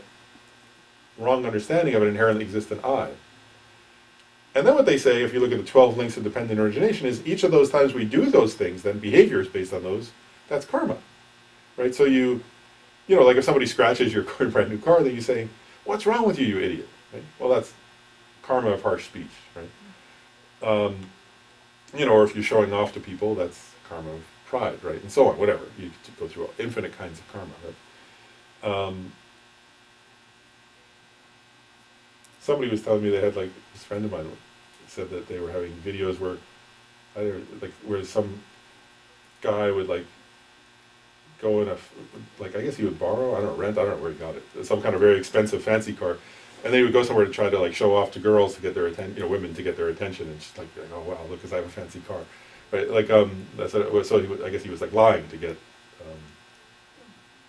A: wrong understanding of an inherently existent I. And then what they say, if you look at the 12 links of dependent origination, is each of those times we do those things, then behaviors based on those, that's karma. Right? So you know, like if somebody scratches your brand new car, then you say, what's wrong with you, you idiot? Right? Well, that's karma of harsh speech, right? You know, or if you're showing off to people, that's karma of pride, right? And so on, whatever. You go through infinite kinds of karma, right? Somebody was telling me they had, like, this friend of mine said that they were having videos where where some guy would, like, go in I guess he would borrow, I don't know, rent, I don't know where he got it, some kind of very expensive fancy car, and they would go somewhere to try to like show off to girls to get their attention, you know, women to get their attention, and just like, oh wow, look, because I have a fancy car, right? Like I guess he was like lying to get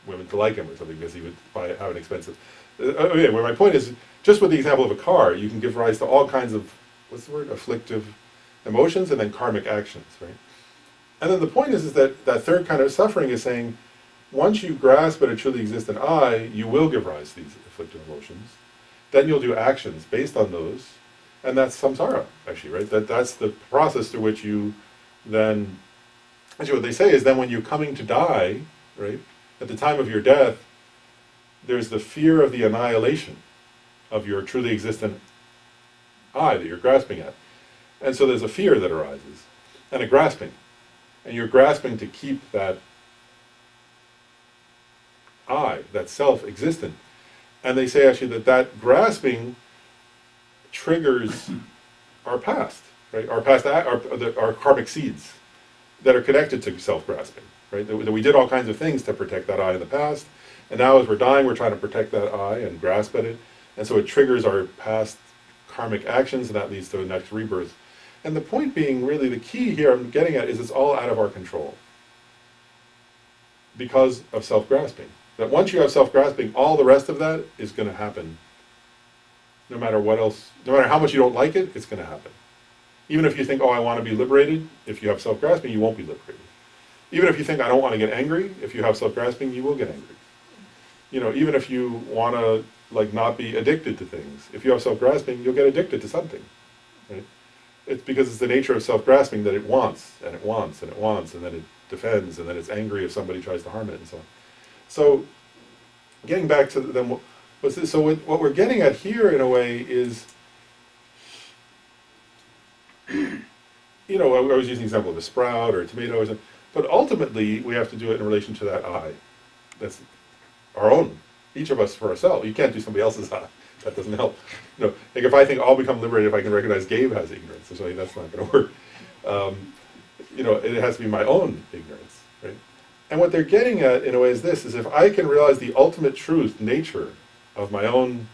A: women to like him or something because he would have an expensive. Okay, well, my point is, just with the example of a car, you can give rise to all kinds of, what's the word, afflictive emotions and then karmic actions, right? And then the point is that that third kind of suffering is saying, once you grasp at a truly existent I, you will give rise to these afflictive emotions. Then you'll do actions based on those. And that's samsara, actually, right? That's the process through which you then, actually what they say is then when you're coming to die, right, at the time of your death, there's the fear of the annihilation of your truly existent I that you're grasping at. And so there's a fear that arises, and a grasping. And you're grasping to keep that I, that self, existent. And they say actually that grasping triggers our past, right? Our past, our karmic seeds that are connected to self-grasping, right? That we did all kinds of things to protect that I in the past, and now as we're dying, we're trying to protect that I and grasp at it, and so it triggers our past karmic actions, and that leads to the next rebirth. And the point being, really, the key here I'm getting at is it's all out of our control because of self-grasping. That once you have self-grasping, all the rest of that is going to happen. No matter what else, no matter how much you don't like it, it's going to happen. Even if you think, oh, I want to be liberated, if you have self-grasping, you won't be liberated. Even if you think, I don't want to get angry, if you have self-grasping, you will get angry. You know, even if you want to, like, not be addicted to things, if you have self-grasping, you'll get addicted to something, right? It's because it's the nature of self-grasping that it wants, and it wants, and it wants, and then it defends, and then it's angry if somebody tries to harm it, and so on. So, getting back to them, what we're getting at here, in a way, is, you know, I was using the example of a sprout or a tomato or something, but ultimately we have to do it in relation to that I. That's our own, each of us for ourselves. You can't do somebody else's I. That doesn't help. You know, like if I think I'll become liberated if I can recognize Gabe has ignorance, or something, that's not going to work. You know, it has to be my own ignorance, right? And what they're getting at, in a way, is this, is if I can realize the ultimate truth, nature of my own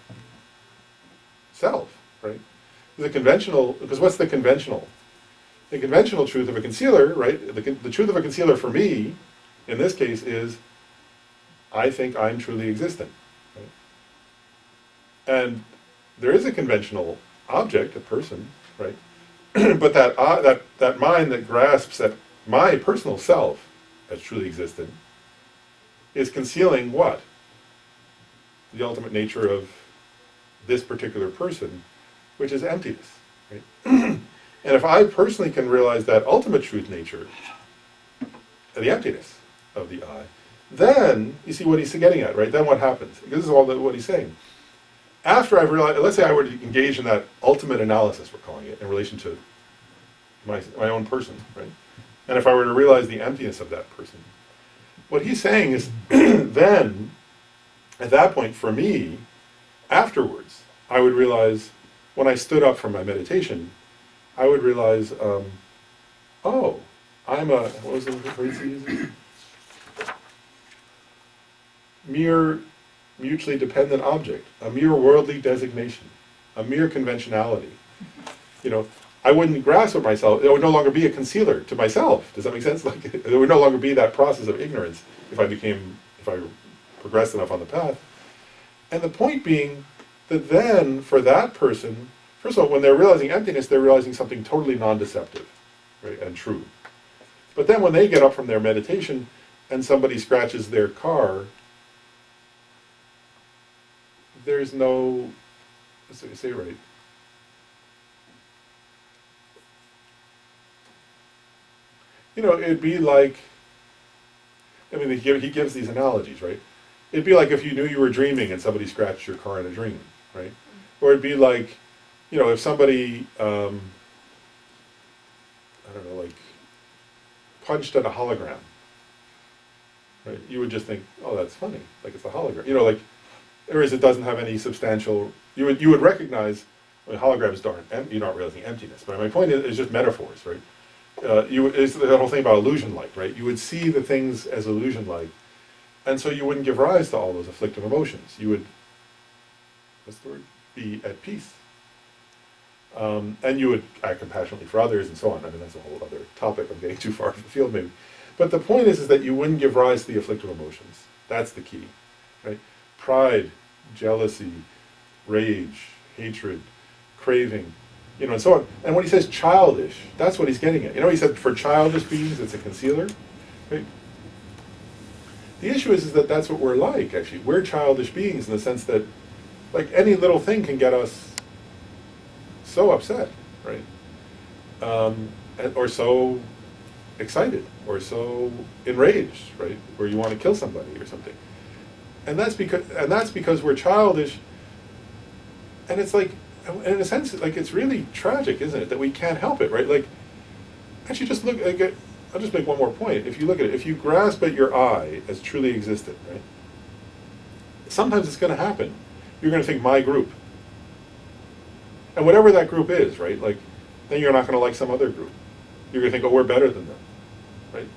A: self, right? The conventional, because what's the conventional? The conventional truth of a concealer, right? The truth of a concealer for me, in this case, is I think I'm truly existent. Right? And there is a conventional object, a person, right? But that mind that grasps at my personal self as truly existent is concealing what? The ultimate nature of this particular person, which is emptiness. Right? And if I personally can realize that ultimate truth nature, the emptiness of the I, then you see what he's getting at, right? Then what happens? This is all what he's saying. After I've realized, let's say I were to engage in that ultimate analysis, we're calling it, in relation to my own person, right? And if I were to realize the emptiness of that person, what he's saying is, then, at that point, for me, afterwards, I would realize, when I stood up from my meditation, I would realize, oh, I'm a, what was the phrase he used? Mere mutually dependent object, a mere worldly designation, a mere conventionality. You know, I wouldn't grasp at myself. It would no longer be a concealer to myself. Does that make sense? Like, there would no longer be that process of ignorance if I progressed enough on the path. And the point being that then, for that person, first of all, when they're realizing emptiness, they're realizing something totally non-deceptive, right, and true. But then when they get up from their meditation and somebody scratches their car, there's no, say it right. You know, it'd be like, I mean, he gives these analogies, right? It'd be like if you knew you were dreaming and somebody scratched your car in a dream, right? Or it'd be like, you know, if somebody, I don't know, like, punched at a hologram, right? You would just think, oh, that's funny, like it's a hologram. You know, like, whereas it doesn't have any substantial, you would recognize, I mean, holograms aren't, you're not realizing emptiness, but my point is, it's just metaphors, right? It's the whole thing about illusion-like, right? You would see the things as illusion-like, and so you wouldn't give rise to all those afflictive emotions. You would, what's the word? Be at peace. And you would act compassionately for others and so on. I mean, that's a whole other topic. I'm getting too far from the field maybe. But the point is that you wouldn't give rise to the afflictive emotions. That's the key, right? Pride, jealousy, rage, hatred, craving, you know, and so on. And when he says childish, that's what he's getting at. You know, he said for childish beings, it's a concealer, right? The issue is that that's what we're like, actually. We're childish beings in the sense that, like, any little thing can get us so upset, right? Or so excited, or so enraged, right? Or you want to kill somebody or something. And that's because we're childish. And it's like, in a sense, like it's really tragic, isn't it, that we can't help it, right? Like, actually, just look. I'll just make one more point. If you look at it, if you grasp at your I as truly existent, right? Sometimes it's going to happen. You're going to think my group, and whatever that group is, right? Like, then you're not going to like some other group. You're going to think, oh, we're better than them, right?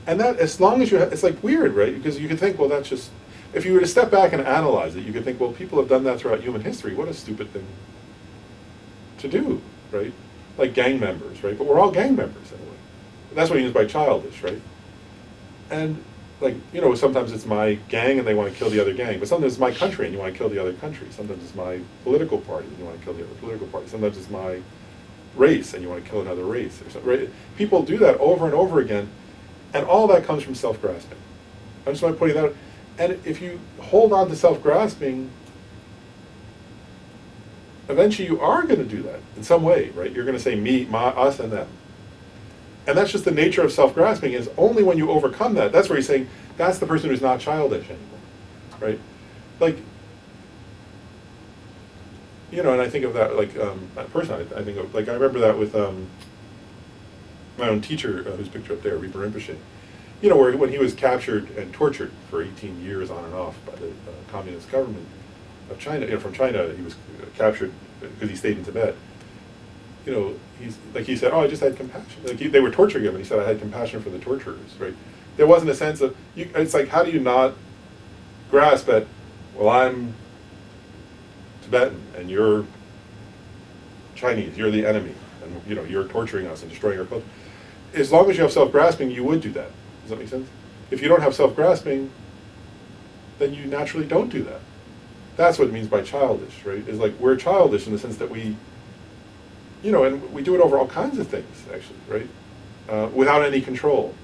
A: And that, as long as it's like weird, right? Because you could think, well, that's just. If you were to step back and analyze it, you could think, well, people have done that throughout human history. What a stupid thing to do, right? Like gang members, right? But we're all gang members in a way. And that's what he means by childish, right? And like, you know, sometimes it's my gang and they want to kill the other gang, but sometimes it's my country and you want to kill the other country. Sometimes it's my political party and you want to kill the other political party. Sometimes it's my race and you want to kill another race or something, right? People do that over and over again, and all that comes from self-grasping. I just want to point that out. And if you hold on to self-grasping, eventually you are going to do that in some way, right? You're going to say me, my, us, and them. And that's just the nature of self-grasping, is only when you overcome that, that's where he's saying, that's the person who's not childish anymore, right? Like, you know, and I think of that, like, personally, I think of, like, I remember that with my own teacher, whose picture up there, Reaper Rinpoche. You know, where when he was captured and tortured for 18 years on and off by the communist government of China, you know, from China, he was captured because he stayed in Tibet. You know, he said, oh, I just had compassion. Like they were torturing him, and he said, I had compassion for the torturers, right? There wasn't a sense of, it's like, how do you not grasp at, well, I'm Tibetan, and you're Chinese, you're the enemy, and, you know, you're torturing us and destroying our culture. As long as you have self-grasping, you would do that. Does that make sense? If you don't have self-grasping, then you naturally don't do that. That's what it means by childish, right? It's like we're childish in the sense that we, you know, and we do it over all kinds of things, actually, right? Without any control.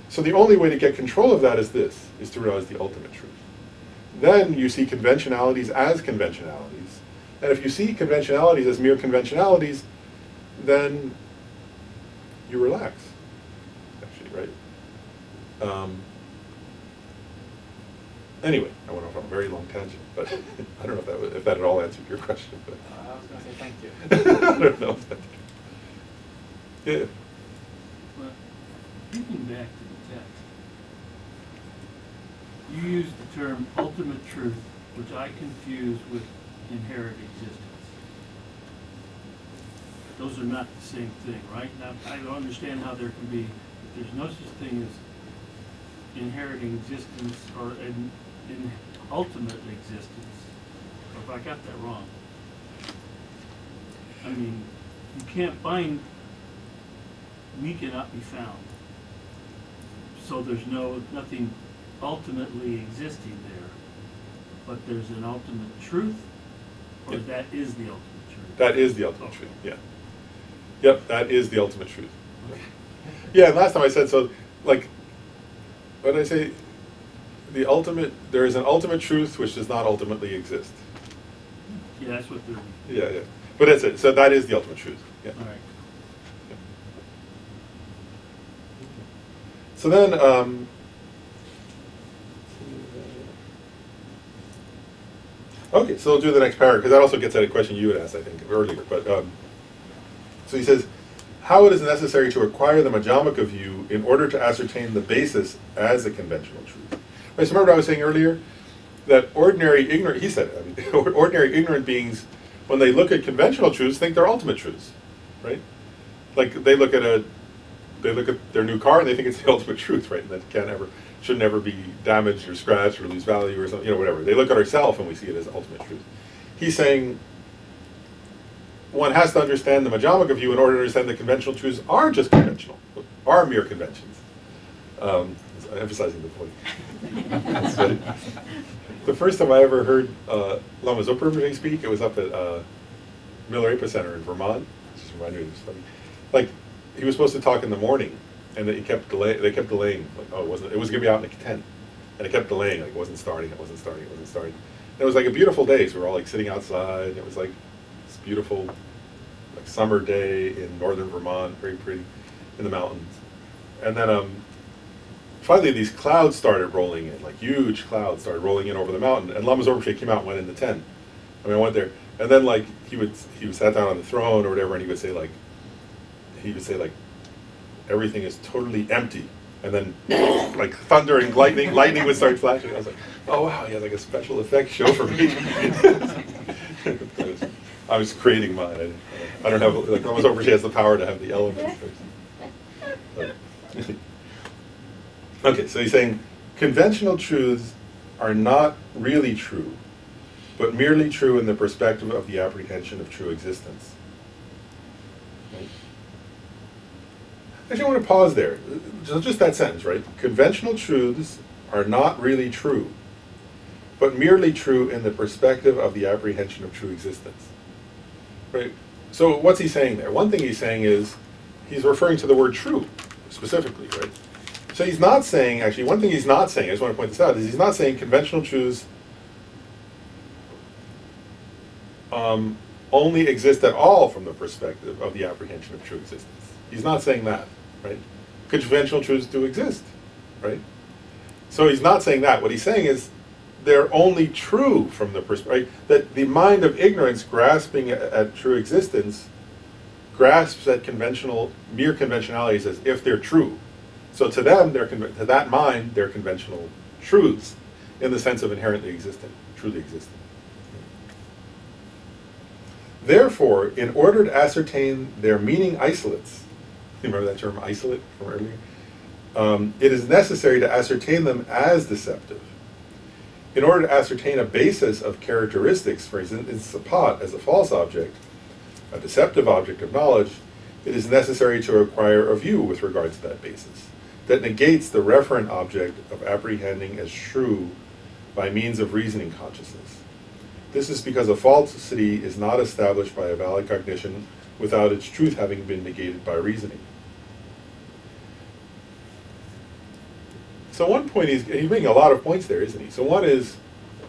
A: So the only way to get control of that is to realize the ultimate truth. Then you see conventionalities as conventionalities. And if you see conventionalities as mere conventionalities, then you relax, actually, right? Anyway, I went off on a very long tangent, but I don't know if that at all answered your question. But
G: I was going to say thank you.
A: I don't know. Yeah.
C: But thinking back to the text, you used the term ultimate truth, which I confuse with inherent existence. Those are not the same thing, right? Now, I don't understand how there can be, there's no such thing as inherent existence or in ultimate existence. Or if I got that wrong. I mean, you can't find, we cannot be found. So there's nothing ultimately existing there. But there's an ultimate truth, or
A: Yeah.
C: that is the ultimate truth?
A: That is the ultimate truth, yeah. Yep, that is the ultimate truth. Yeah, and last time I said, so, like, what did I say? There is an ultimate truth which does not ultimately exist.
C: Yeah, that's what they're,
A: Yeah, yeah. But that's it. So that is the ultimate truth. Yeah.
C: all right.
A: So then, okay, so we'll do the next paragraph, because that also gets at a question you had asked, I think, earlier. But so he says, how it is necessary to acquire the Majamaka view in order to ascertain the basis as a conventional truth. Right, so remember what I was saying earlier? That ordinary ignorant, he said it, I mean, ordinary ignorant beings, when they look at conventional truths, think they're ultimate truths, right? Like they look at their new car and they think it's the ultimate truth, right? And that should never be damaged or scratched or lose value or something, you know, whatever. They look at ourselves and we see it as ultimate truth. He's saying one has to understand the Majamaka view in order to understand that conventional truths are just conventional, are mere conventions. Emphasizing the point. So, the first time I ever heard Lama Zopa speak, it was up at Miller Apa Center in Vermont. Just reminded me of this funny. Like, he was supposed to talk in the morning, and they kept delaying. Like, oh, it was going to be out in 10, and it kept delaying. Like, it wasn't starting. And it was like a beautiful day, so we were all like sitting outside. And it was like this beautiful like summer day in northern Vermont, very pretty, in the mountains. And then finally these clouds started rolling in, like huge clouds started rolling in over the mountain, and Lama's overshape came out and went in the tent. I mean, I went there, and then like he would sat down on the throne or whatever, and he would say like everything is totally empty, and then like thunder and lightning would start flashing. I was like, oh wow, he has like a special effects show for me. I was creating mine. I don't have, like, Lama's overshape has the power to have the elements. But, okay, so he's saying conventional truths are not really true, but merely true in the perspective of the apprehension of true existence. Right? Actually, I want to pause there. Just that sentence, right? Conventional truths are not really true, but merely true in the perspective of the apprehension of true existence. Right? So what's he saying there? One thing he's saying is, he's referring to the word true, specifically, right? So he's not saying, actually, one thing he's not saying, I just want to point this out, is he's not saying conventional truths only exist at all from the perspective of the apprehension of true existence. He's not saying that, right? Conventional truths do exist, right? So he's not saying that. What he's saying is they're only true from the perspective, right? That the mind of ignorance grasping at true existence grasps at mere conventionalities as if they're true. So to them, to that mind, they're conventional truths in the sense of inherently existent, truly existent. Therefore, in order to ascertain their meaning isolates, you remember that term isolate from earlier? It is necessary to ascertain them as deceptive. In order to ascertain a basis of characteristics, for instance, a pot as a false object, a deceptive object of knowledge, it is necessary to acquire a view with regard to that basis that negates the referent object of apprehending as true by means of reasoning consciousness. This is because a falsity is not established by a valid cognition without its truth having been negated by reasoning. So one point, he's making a lot of points there, isn't he? So one is,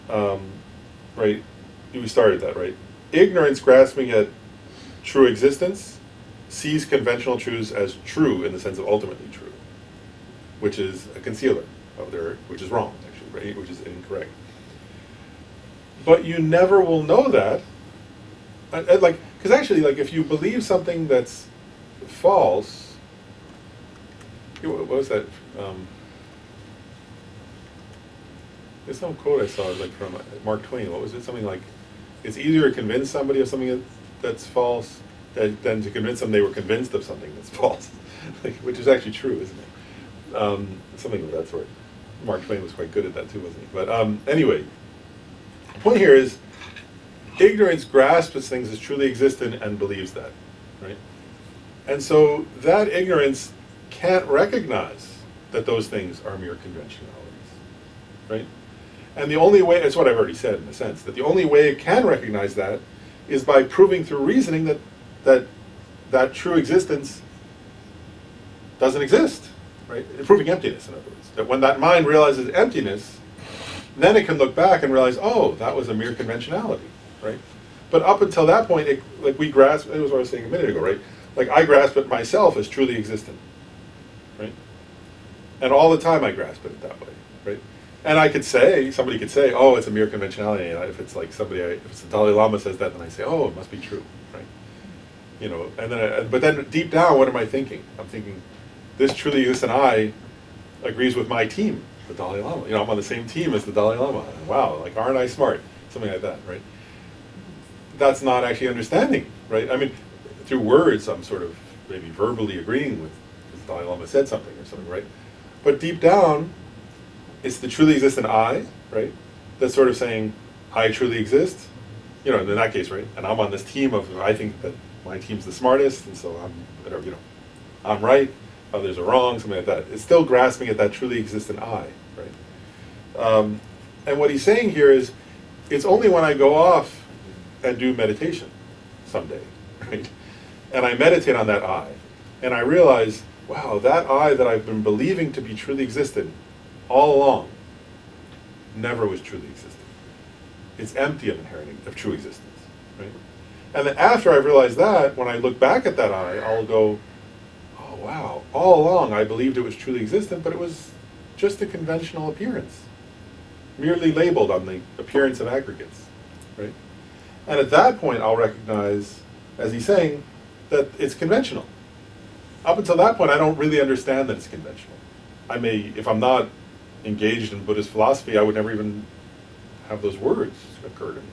A: right, we started that, right? Ignorance grasping at true existence sees conventional truths as true in the sense of ultimately true, which is a concealer of their, which is wrong, actually, right? Which is incorrect. But you never will know that, like, because actually, like, if you believe something that's false, what was that? There's some quote I saw, like from Mark Twain. What was it? Something like, it's easier to convince somebody of something that's false than to convince them they were convinced of something that's false, like, which is actually true, isn't it? Something of that sort. Mark Twain was quite good at that too, wasn't he? But anyway, the point here is ignorance grasps things as truly existent and believes that, right? And so that ignorance can't recognize that those things are mere conventionalities, right? And the only way, that's what I've already said in a sense, that the only way it can recognize that is by proving through reasoning that true existence doesn't exist, right? Proving emptiness, in other words. That when that mind realizes emptiness, then it can look back and realize, oh, that was a mere conventionality, right? But up until that point, like we grasp, it was what I was saying a minute ago, right? Like I grasp it myself as truly existent, right? And all the time I grasp it that way, right? And I could say, somebody could say, oh, it's a mere conventionality. And if it's like somebody, if it's the Dalai Lama says that, then I say, oh, it must be true, right? You know, and then, but then deep down, what am I thinking? I'm thinking, this truly existent I agrees with my team, the Dalai Lama. You know, I'm on the same team as the Dalai Lama. Wow, like, aren't I smart? Something like that, right? That's not actually understanding, right? I mean, through words, I'm sort of maybe verbally agreeing with the Dalai Lama said something or something, right? But deep down, it's the truly existent I, right? That's sort of saying, I truly exist. You know, in that case, right? And I'm on this team of, I think that my team's the smartest, and so I'm, whatever, you know, I'm right, others are wrong, something like that. It's still grasping at that truly existent I, right? And what he's saying here is, it's only when I go off and do meditation someday, right? And I meditate on that I, and I realize, wow, that I that I've been believing to be truly existent all along never was truly existent. It's empty of inherent, of true existence, right? And then after I realize that, when I look back at that eye, I'll go, oh wow, all along I believed it was truly existent, but it was just a conventional appearance, merely labeled on the appearance of aggregates, right? And at that point I'll recognize, as he's saying, that it's conventional. Up until that point I don't really understand that it's conventional. I may, if I'm not engaged in Buddhist philosophy, I would never even have those words occur to me.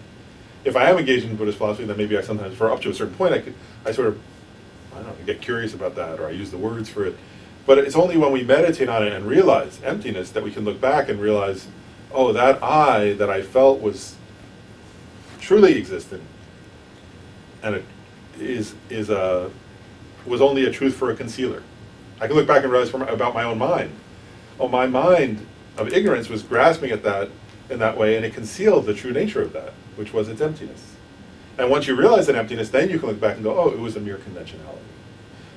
A: If I am engaged in Buddhist philosophy, then maybe I sometimes, for up to a certain point, I sort of, I don't know, get curious about that, or I use the words for it. But it's only when we meditate on it and realize emptiness that we can look back and realize, oh, that I that I felt was truly existent, and it was only a truth for a concealer. I can look back and realize about my own mind. Oh, my mind of ignorance was grasping at that in that way, and it concealed the true nature of that, which was its emptiness. And once you realize that emptiness, then you can look back and go, oh, it was a mere conventionality.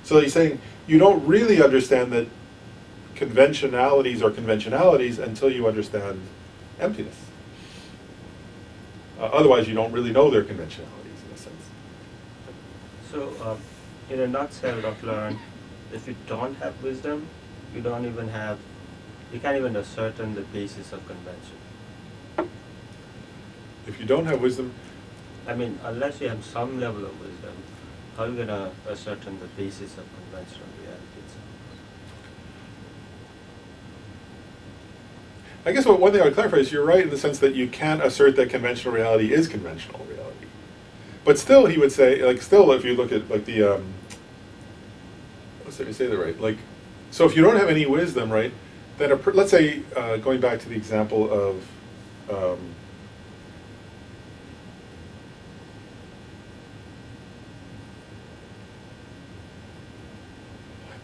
A: So he's saying, you don't really understand that conventionalities are conventionalities until you understand emptiness. Otherwise, you don't really know their conventionalities, in a sense.
F: So, in a nutshell, Dr. Lauren, if you don't have wisdom, you can't even ascertain the basis of convention.
A: If you don't have wisdom,
F: I mean, unless you have some level of wisdom, how are you going to ascertain the basis of conventional reality itself?
A: I guess one thing I would clarify is you're right in the sense that you can't assert that conventional reality is conventional reality. But still, he would say, like, still, if you look at, like, the, let me say that right, like, so if you don't have any wisdom, right, then, let's say, going back to the example of,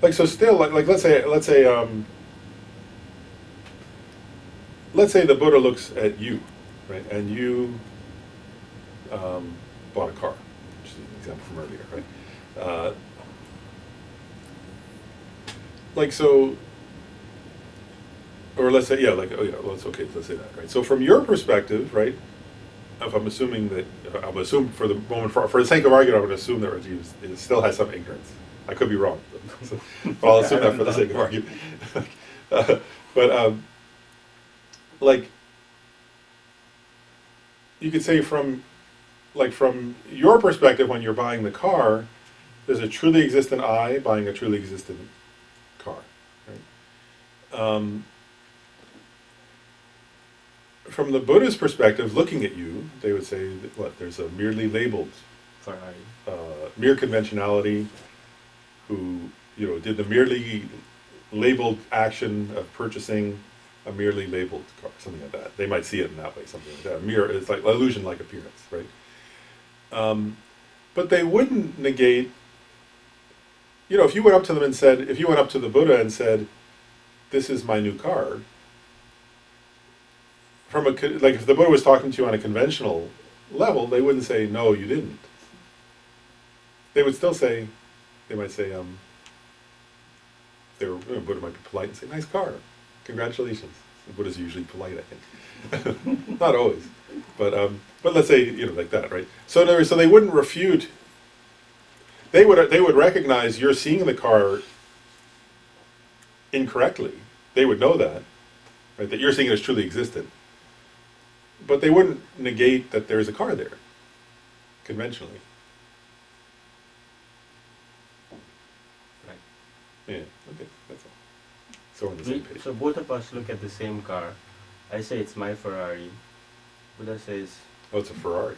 A: like, so still, like let's say the Buddha looks at you, right, and you bought a car, which is an example from earlier, right? Like, so, or let's say, yeah, like, oh yeah, well, it's okay, let's say that, right? So from your perspective, right, if I'm assuming that, I'll assume for the moment, for the sake of argument, I would assume that it still has some ignorance. I could be wrong, but I'll assume that for the sake of argument. Like, you could say from your perspective, when you're buying the car, there's a truly existent I buying a truly existent car, right? From the Buddha's perspective, looking at you, they would say that, what, there's a merely labeled, mere conventionality, who, did the merely labeled action of purchasing a merely labeled car, something like that. They might see it in that way, something like that. Mere, it's like illusion-like appearance, right? But they wouldn't negate, if you went up to them and said, if you went up to the Buddha and said, this is my new car, like if the Buddha was talking to you on a conventional level, they wouldn't say, no, you didn't. They would still say, they might say, Buddha might be polite and say, nice car, congratulations. The Buddha's usually polite, I think. Not always, but let's say, like that, right? So they wouldn't refute. They would recognize you're seeing the car incorrectly. They would know that, right? That you're seeing it as truly existent. But they wouldn't negate that there's a car there, conventionally.
F: Right.
A: Yeah, okay, that's all. So we're on the same page.
F: So both of us look at the same car. I say it's my Ferrari. Buddha says...
A: Oh, it's a Ferrari.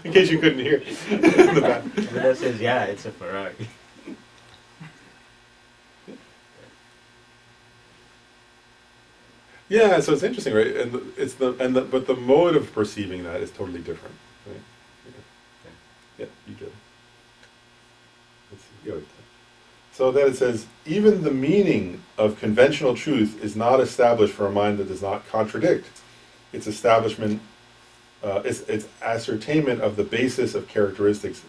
A: In case you couldn't hear. In the back.
F: Buddha says, yeah, it's a Ferrari.
A: Yeah, so it's interesting, right? And but the mode of perceiving that is totally different, right? Yeah, you get it. Let's see. Yeah. So then it says, even the meaning of conventional truth is not established for a mind that does not contradict its establishment, its ascertainment of the basis of characteristics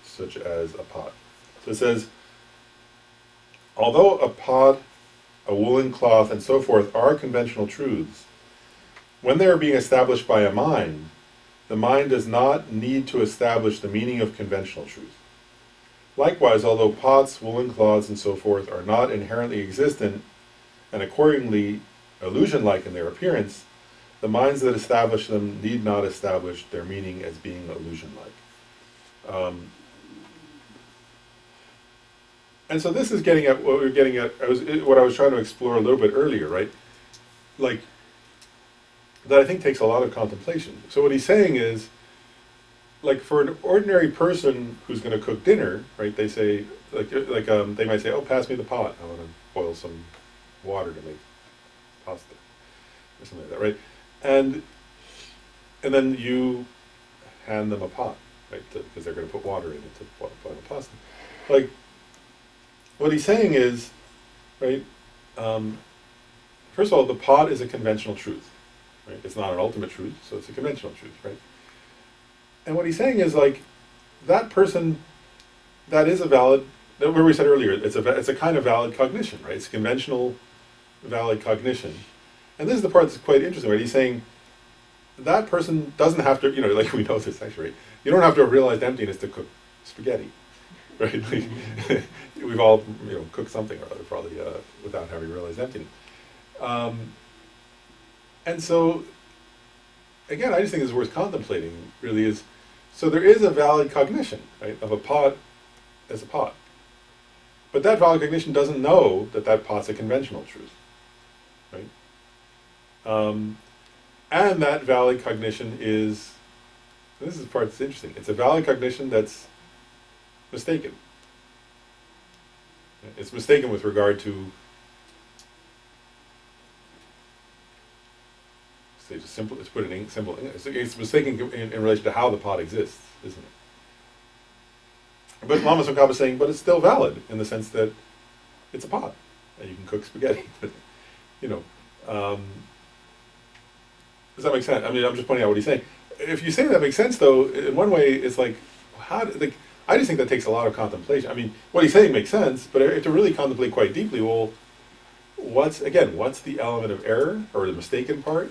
A: such as a pot. So it says, although a pot, a woolen cloth, and so forth are conventional truths, when they are being established by a mind, the mind does not need to establish the meaning of conventional truth. Likewise, although pots, woolen cloths, and so forth are not inherently existent and accordingly illusion-like in their appearance, the minds that establish them need not establish their meaning as being illusion-like. And so this is getting at what we were getting at, what I was trying to explore a little bit earlier, right? Like, that I think takes a lot of contemplation. So what he's saying is, like, for an ordinary person who's going to cook dinner, right, they say, they might say, oh, pass me the pot, I want to boil some water to make pasta, or something like that, right? And then you hand them a pot, right, because they're going to put water in it to boil the pasta. Like, what he's saying is, right, first of all, the pot is a conventional truth, right? It's not an ultimate truth, so it's a conventional truth, right? And what he's saying is, like, that person, that is a valid, where we said earlier, it's a kind of valid cognition, right? It's conventional valid cognition. And this is the part that's quite interesting, right? He's saying that person doesn't have to, like we know this actually, right? You don't have to have realized emptiness to cook spaghetti, right? Like, we've all, cooked something or other probably without having realized emptiness. And so, again, I just think it's worth contemplating, really, is, so there is a valid cognition, right, of a pot as a pot. But that valid cognition doesn't know that that pot's a conventional truth, right? And that valid cognition is, this is the part that's interesting, it's a valid cognition that's mistaken. It's mistaken with regard to, say just simple, let's put it in simple, it's mistaken in relation to how the pot exists, isn't it? But Lama Tsongkhapa is saying, but it's still valid in the sense that it's a pot, and you can cook spaghetti. But, does that make sense? I mean, I'm just pointing out what he's saying. If you say that makes sense, though, in one way, it's like, I just think that takes a lot of contemplation. I mean, what he's saying makes sense, but to really contemplate quite deeply, well, what's the element of error, or the mistaken part,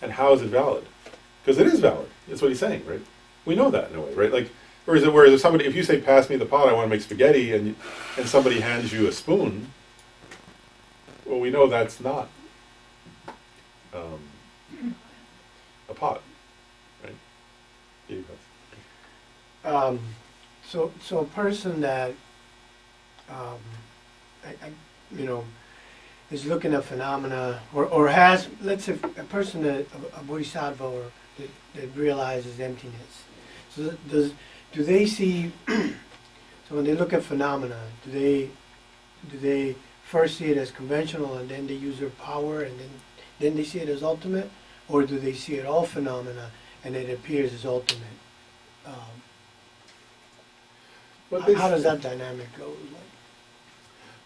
A: and how is it valid? Because it is valid. That's what he's saying, right? We know that in a way, right? Like, whereas if somebody, if you say, pass me the pot, I want to make spaghetti, and somebody hands you a spoon, well, we know that's not a pot, right? Yeah,
D: So a person that, is looking at phenomena, or has, let's say, a person that, a bodhisattva, or that realizes emptiness. So do they see, so when they look at phenomena, do they first see it as conventional, and then they use their power, and then they see it as ultimate? Or do they see it all phenomena, and it appears as ultimate? How does that dynamic go?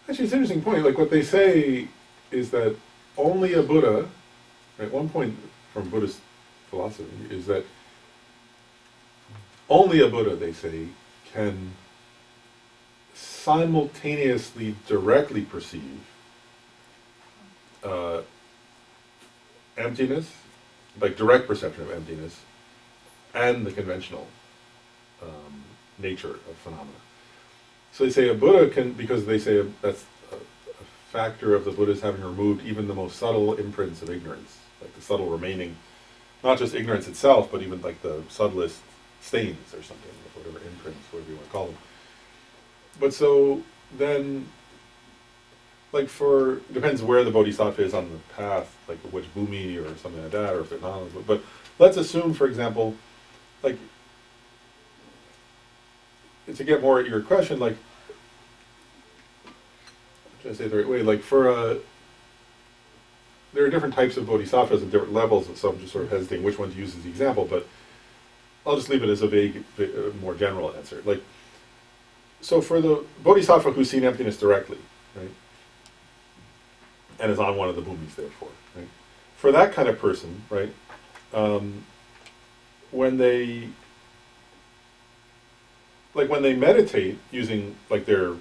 A: Actually, it's an interesting point. Like, what they say is that only a Buddha, right, one point from Buddhist philosophy is that only a Buddha, they say, can simultaneously directly perceive emptiness, like direct perception of emptiness, and the conventional nature of phenomena. So they say a Buddha can, because they say that's a factor of the Buddha's having removed even the most subtle imprints of ignorance, like the subtle remaining, not just ignorance itself, but even like the subtlest stains or something, whatever imprints, whatever you want to call them. But so then, like depends where the Bodhisattva is on the path, like which bhumi or something like that, or if they're not. But let's assume, for example, like, to get more at your question, like, I'm trying to say it the right way, like there are different types of bodhisattvas at different levels, and so I'm just sort of hesitating which one to use as the example, but I'll just leave it as a vague, more general answer. Like, so for the bodhisattva who's seen emptiness directly, right, and is on one of the bhumis, therefore, right, for that kind of person, right, when they meditate using, like, they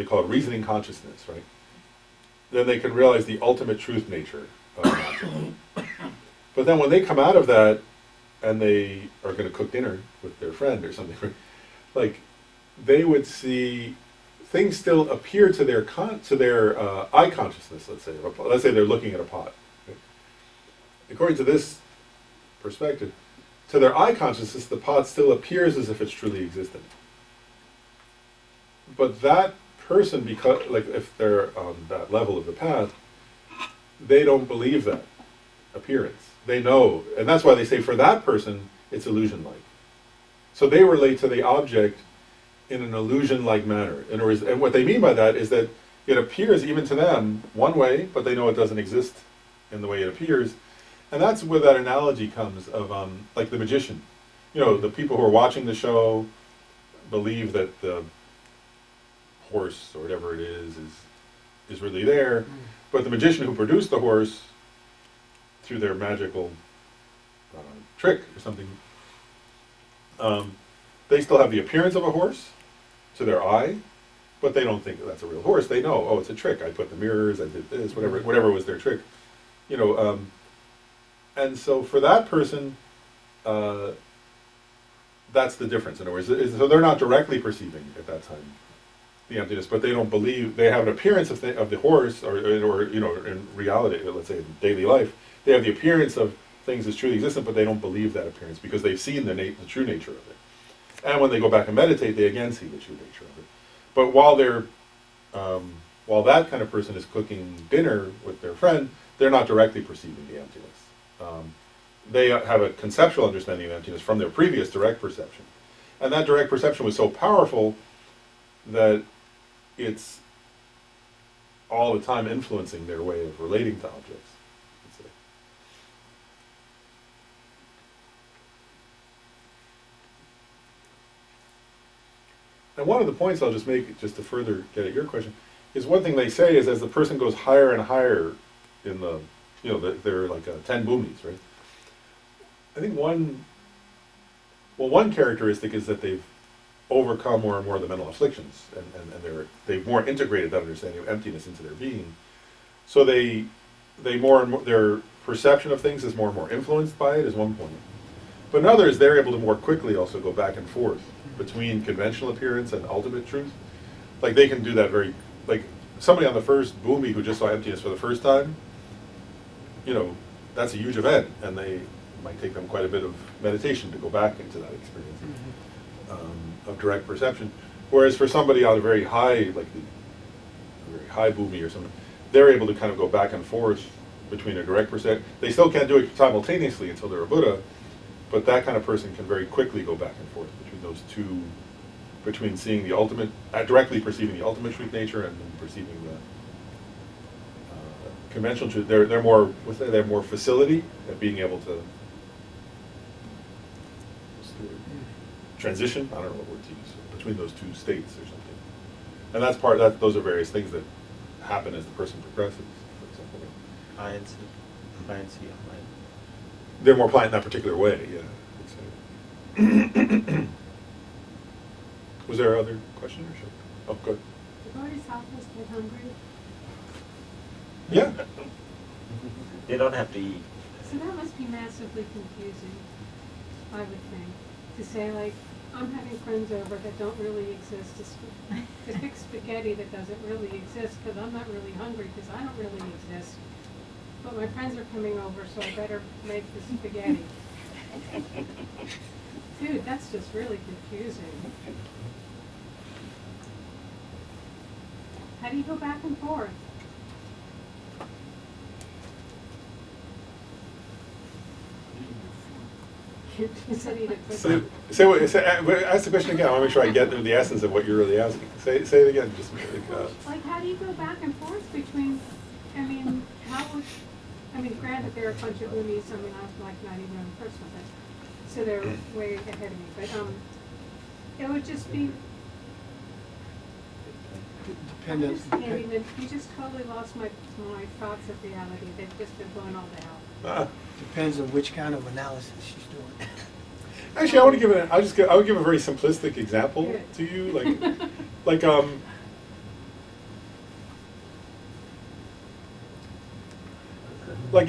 A: call it reasoning consciousness, right, then they can realize the ultimate truth nature of an object. But then when they come out of that, and they are going to cook dinner with their friend or something, like they would see things still appear to their eye consciousness. Let's say they're looking at a pot. Right? According to this perspective, to their eye consciousness, the pot still appears as if it's truly existent. But that person, because like if they're on that level of the path, they don't believe that appearance. They know, and that's why they say for that person, it's illusion-like. So they relate to the object in an illusion-like manner. In other words, and what they mean by that is that it appears even to them one way, but they know it doesn't exist in the way it appears. And that's where that analogy comes of, like the magician. You know, the people who are watching the show believe that the horse or whatever it is really there, but the magician who produced the horse, through their magical trick or something, they still have the appearance of a horse to their eye, but they don't think that that's a real horse. They know, oh, it's a trick. I put the mirrors, I did this, whatever was their trick. You know, and so for that person, that's the difference. In other words, so they're not directly perceiving at that time the emptiness, but they don't believe, they have an appearance of the horse, or you know, in reality, let's say in daily life, they have the appearance of things as truly existent, but they don't believe that appearance because they've seen the true nature of it. And when they go back and meditate, they again see the true nature of it. But while that kind of person is cooking dinner with their friend, they're not directly perceiving the emptiness. They have a conceptual understanding of emptiness from their previous direct perception. And that direct perception was so powerful that it's all the time influencing their way of relating to objects. Let's say. And one of the points I'll just make, just to further get at your question, is one thing they say is as the person goes higher and higher in the, you know, they're like 10 bhumis, right? I think one characteristic is that they've overcome more and more of the mental afflictions, and they've more integrated that understanding of emptiness into their being. So they more and more, their perception of things is more and more influenced by it, is one point. But another is they're able to more quickly also go back and forth between conventional appearance and ultimate truth. Like they can do that like somebody on the first bhumi who just saw emptiness for the first time, you know, that's a huge event, and it might take them quite a bit of meditation to go back into that experience. Of direct perception, whereas for somebody on a very high, like a very high bhumi or something, they're able to kind of go back and forth between a direct perception. They still can't do it simultaneously until they're a Buddha, but that kind of person can very quickly go back and forth between those two, between seeing the ultimate, directly perceiving the ultimate truth nature and then perceiving the conventional truth. They're more, they have more facility at being able to transition, I don't know what word to use, between those two states or something. And that's those are various things that happen as the person progresses, for example.
F: INC.
A: They're more pliant in that particular way, yeah. Was there other question or should? Oh, good.
H: The bodhisattvas get hungry,
A: Yeah.
F: They don't have to eat.
H: so that must be massively confusing, I would think, to say like, I'm having friends over that don't really exist, to fix spaghetti that doesn't really exist, because I'm not really hungry, because I don't really exist. But my friends are coming over, so I better make the spaghetti. Dude, that's just really confusing. How do you go back and forth?
A: Ask the question again. I want to make sure I get the essence of what you're really asking. Say it again. Just
H: like, how do you go back and forth between? I mean, granted, there are a bunch of unis. I mean, I'm like not even on the first one, but so they're way ahead of me. But it would just be.
D: Dependent.
H: You just totally lost my thoughts of reality. They've just been blown all to hell.
D: Depends on which kind of analysis she's doing.
A: Actually, I want to give I would give a very simplistic example to you, like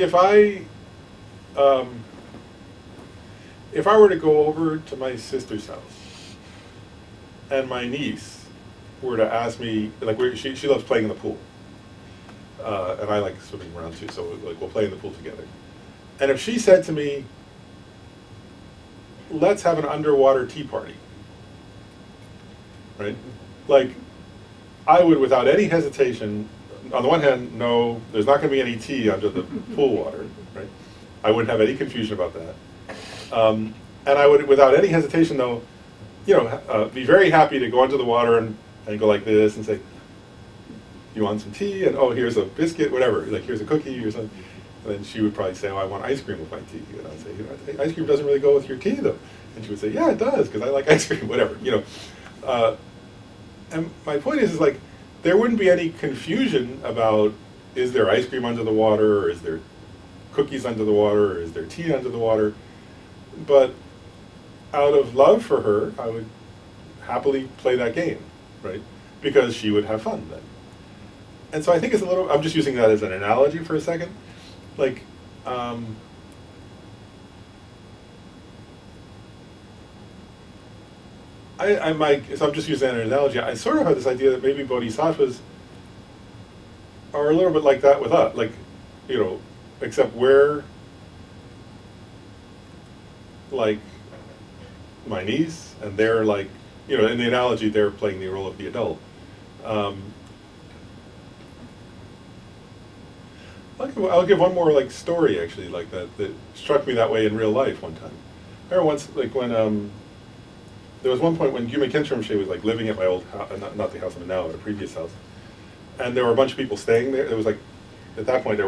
A: if I if I were to go over to my sister's house and my niece were to ask me, like, she loves playing in the pool, and I like swimming around too, so like we'll play in the pool together. And if she said to me, let's have an underwater tea party, right? Like, I would, without any hesitation, on the one hand, no, there's not going to be any tea under the pool water, right? I wouldn't have any confusion about that. And I would, without any hesitation, though, you know, be very happy to go into the water and go like this and say, you want some tea? And oh, here's a biscuit, whatever. Like, here's a cookie or something. And then she would probably say, oh, I want ice cream with my tea. And I'd say, you know, ice cream doesn't really go with your tea, though. And she would say, yeah, it does, because I like ice cream, whatever, you know. And my point is like, there wouldn't be any confusion about, is there ice cream under the water, or is there cookies under the water, or is there tea under the water? But out of love for her, I would happily play that game, right? Because she would have fun then. And so I think it's a little, I'm just using that as an analogy for a second. Like, so I'm just using that as an analogy. I sort of have this idea that maybe bodhisattvas are a little bit like that with us, like, you know, except we're like my niece, and they're like, you know, in the analogy, they're playing the role of the adult. I'll give one more like story actually like that struck me that way in real life one time. I remember once, like when there was one point when Gyume Khenchen Rinpoche was like living at my old house, not the house I'm in now, at a previous house, and there were a bunch of people staying there. It was like, at that point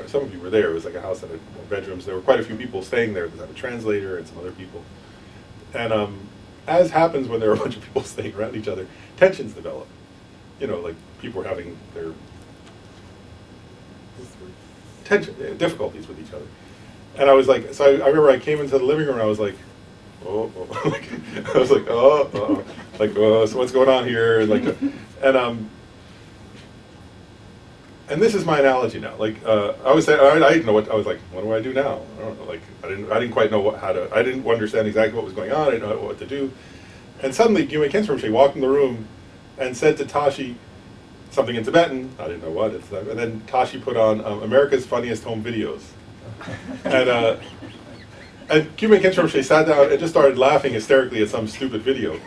A: some of you were there. It was like a house that had bedrooms. There were quite a few people staying there. There was a translator and some other people. And as happens when there are a bunch of people staying around each other, tensions develop. You know, like people were having their difficulties with each other. And I was like, so I remember I came into the living room and I was like, oh. I was like, oh. Like, oh, so what's going on here? And like, and this is my analogy now. Like, I was saying, I didn't know what, I was like, what do I do now? I don't know, like, I didn't quite know I didn't understand exactly what was going on. I didn't know what to do. And suddenly, Gyume Khenchen Rinpoche walked in the room and said to Tashi something in Tibetan, I didn't know what, and then Tashi put on America's Funniest Home Videos. And Gyume Khenchen Rinpoche sat down and just started laughing hysterically at some stupid video.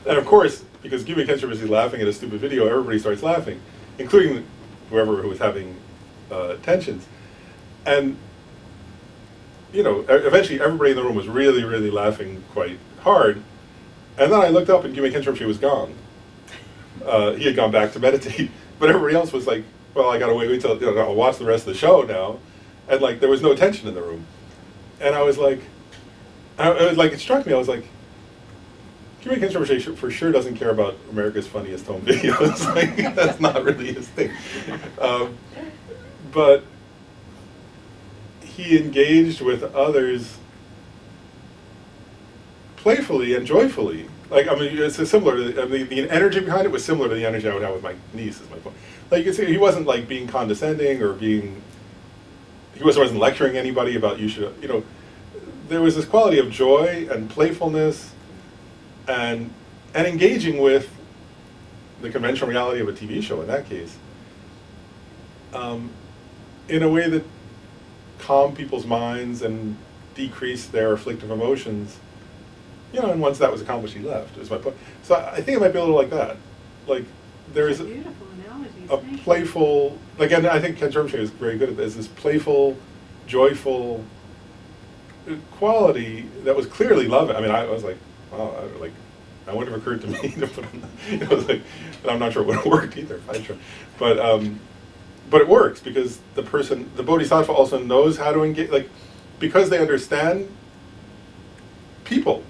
A: And of course, because Gyume Khenchen Rinpoche is laughing at a stupid video, everybody starts laughing, including whoever who was having tensions. And, you know, eventually everybody in the room was really, really laughing quite hard. And then I looked up and Gyume Khenchen Rinpoche was gone. He had gone back to meditate. But everybody else was like, well, I gotta wait until, you know, I'll watch the rest of the show now. And like, there was no tension in the room. And I was like, it struck me, I was like, Gyume Khenchen Rinpoche for sure doesn't care about America's Funniest Home Videos. Like, that's not really his thing. But he engaged with others playfully and joyfully. Like, I mean, it's similar. I mean, the energy behind it was similar to the energy I would have with my niece. Is my point. Like, you see, he wasn't like being condescending or being. He wasn't lecturing anybody about you should. You know, there was this quality of joy and playfulness, and engaging with the conventional reality of a TV show in that case, in a way that calmed people's minds and decreased their afflictive emotions. You know, and once that was accomplished, he left, is my point. So I think it might be a little like that. Like, there is
H: Beautiful analogies.
A: a
H: Thank you.
A: playful, like, and I think Khenchen Rinpoche is very good at this playful, joyful quality that was clearly love. I mean, I was like, wow, that wouldn't have occurred to me to put on, you know, like, and I'm not sure it would have worked either if I tried. But it works because the bodhisattva also knows how to engage, like, because they understand people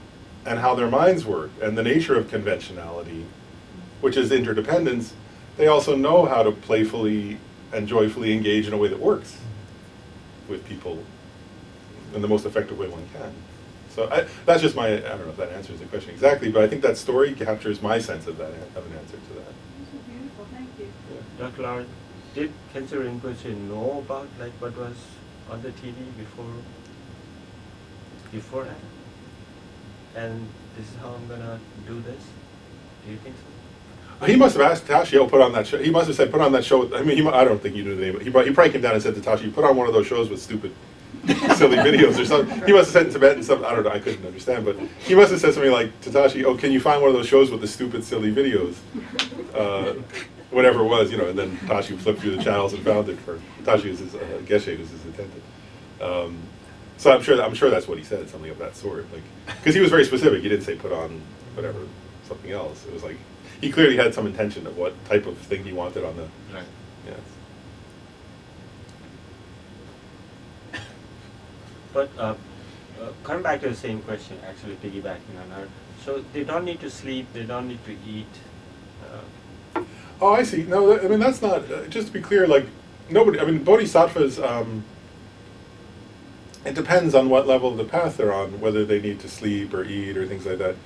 A: and how their minds work and the nature of conventionality, which is interdependence, they also know how to playfully and joyfully engage in a way that works with people in the most effective way one can. So that's just I don't know if that answers the question exactly, but I think that story captures my sense of that, of an answer to that.
H: This is beautiful, thank you.
A: Yeah.
F: Dr. Lauren, did Khenchen Rinpoche know about like what was on the TV before? before that? And this is how I'm gonna do this? Do you think so?
A: He must have asked Tashi, "Oh, put on that show." He must have said, "Put on that show." I mean, I don't think you knew the name, but he probably came down and said to Tashi, "Put on one of those shows with stupid, silly videos or something." He must have said in Tibetan something. I don't know. I couldn't understand, but he must have said something like to Tashi, "Oh, can you find one of those shows with the stupid, silly videos?" Whatever it was, and then Tashi flipped through the channels and found it. For Tashi was his Geshe was his attendant. So I'm sure that's what he said, something of that sort. Like, because he was very specific. He didn't say put on whatever, something else. It was like he clearly had some intention of what type of thing he wanted on the.
B: Right.
A: Yeah.
F: But coming back to the same question, actually piggybacking on her. So they don't need to sleep, they don't need to eat.
A: Oh, I see. No, I mean that's not. Just to be clear, like nobody. I mean, bodhisattvas. It depends on what level of the path they're on, whether they need to sleep or eat or things like that.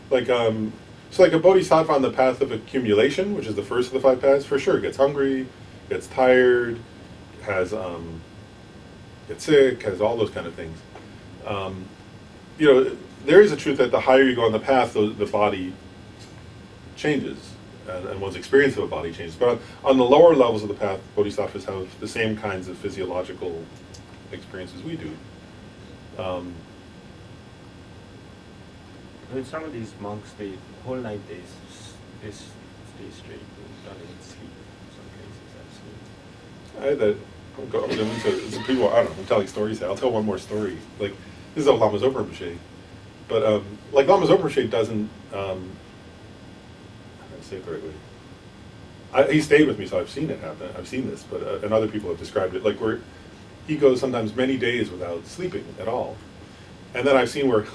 A: Like, so like a bodhisattva on the path of accumulation, which is the first of the 5 paths, for sure gets hungry, gets tired, has gets sick, has all those kind of things. There is a truth that the higher you go on the path, the body changes, and one's experience of a body changes. But on the lower levels of the path, bodhisattvas have the same kinds of physiological experiences we do.
F: I mean, some of these monks, they whole night they stay straight, they don't even sleep. In some cases,
A: I had that. Some people. I don't know. I'm telling stories here. I'll tell one more story. Like this is of Lama Zopa Rinpoche, but like Lama Zopa Rinpoche doesn't. How do I say it the right way? He stayed with me, so I've seen it happen. I've seen this, but and other people have described it. Like where he goes sometimes many days without sleeping at all, and then I've seen where,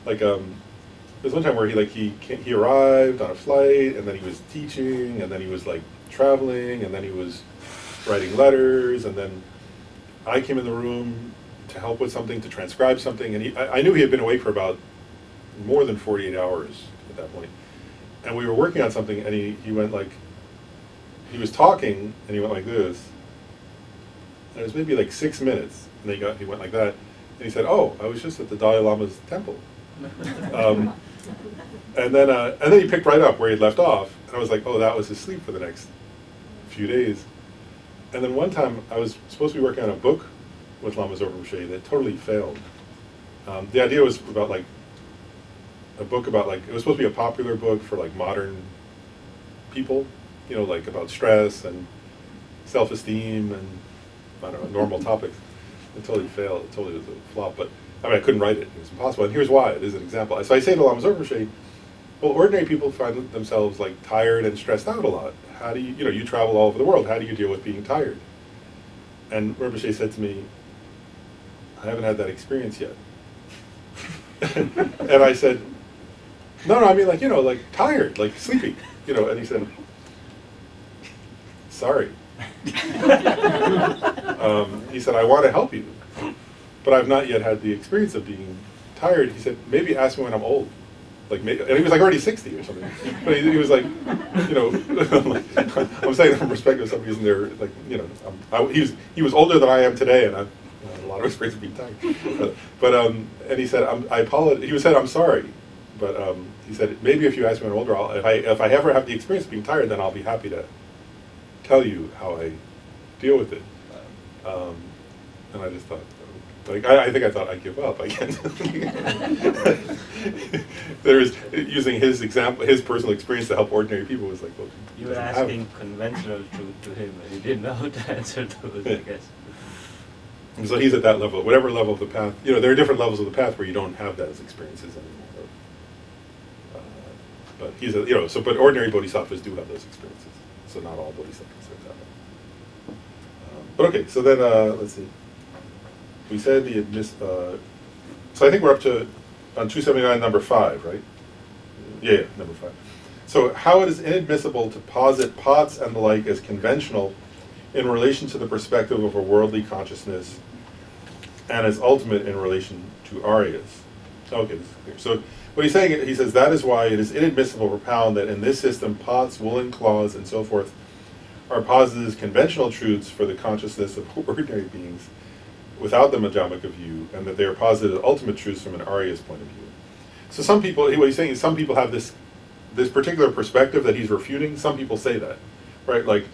A: like there's one time where he arrived on a flight, and then he was teaching, and then he was like traveling, and then he was writing letters, and then I came in the room to help with something, to transcribe something, and I knew he had been awake for about more than 48 hours at that point. And we were working on something, and he went like, he was talking, and he went like this, and it was maybe like 6 minutes, and he went like that, and he said, "Oh, I was just at the Dalai Lama's temple." And then he picked right up where he'd left off, and I was like, "Oh, that was his sleep for the next few days." And then one time I was supposed to be working on a book with Lama Zopa Rinpoche that totally failed. The idea was about like a book about like, it was supposed to be a popular book for like modern people, like about stress and self-esteem and I don't know, normal topics. It totally failed. It totally was a flop. But I mean, I couldn't write it. It was impossible. And here's why. It is an example. So I say to Lama Zopa Rinpoche, well, ordinary people find themselves like tired and stressed out a lot. How do you, you travel all over the world. How do you deal with being tired? And Rinpoche said to me, I haven't had that experience yet. And I said, no, I mean like, like tired, like sleepy, and he said, sorry. He said, I want to help you, but I've not yet had the experience of being tired. He said, maybe ask me when I'm old. Like, maybe, and he was like already 60 or something. But he was like, I'm saying that from perspective of somebody who's in there, like, he was older than I am today, and I've had a lot of experience of being tired. And he said, I apologize. He said, I'm sorry, but he said, maybe if you ask me when I'm older, if I ever have the experience of being tired, then I'll be happy to tell you how I deal with it. And I just thought, like, I think I thought I'd give up. I can't. There's using his example, his personal experience to help ordinary people was like, well,
F: you were asking conventional truth to him, and he didn't know how to answer those, I guess.
A: And so he's at that level, whatever level of the path. There are different levels of the path where you don't have those experiences anymore. But he's but ordinary bodhisattvas do have those experiences. So not all bodhisattvas have that. But okay, so then let's see. We said so I think we're up to, on 279, number 5, right? Yeah, number 5. So how it is inadmissible to posit pots and the like as conventional in relation to the perspective of a worldly consciousness and as ultimate in relation to Aryas. Okay, this is clear. So what he's saying, he says, that is why it is inadmissible to propound that in this system pots, woolen cloths, and so forth are posited as conventional truths for the consciousness of ordinary beings, without the Madhyamaka view, and that they are posited ultimate truths from an Arya's point of view. So some people, what he's saying is some people have this particular perspective that he's refuting. Some people say that, right? Like,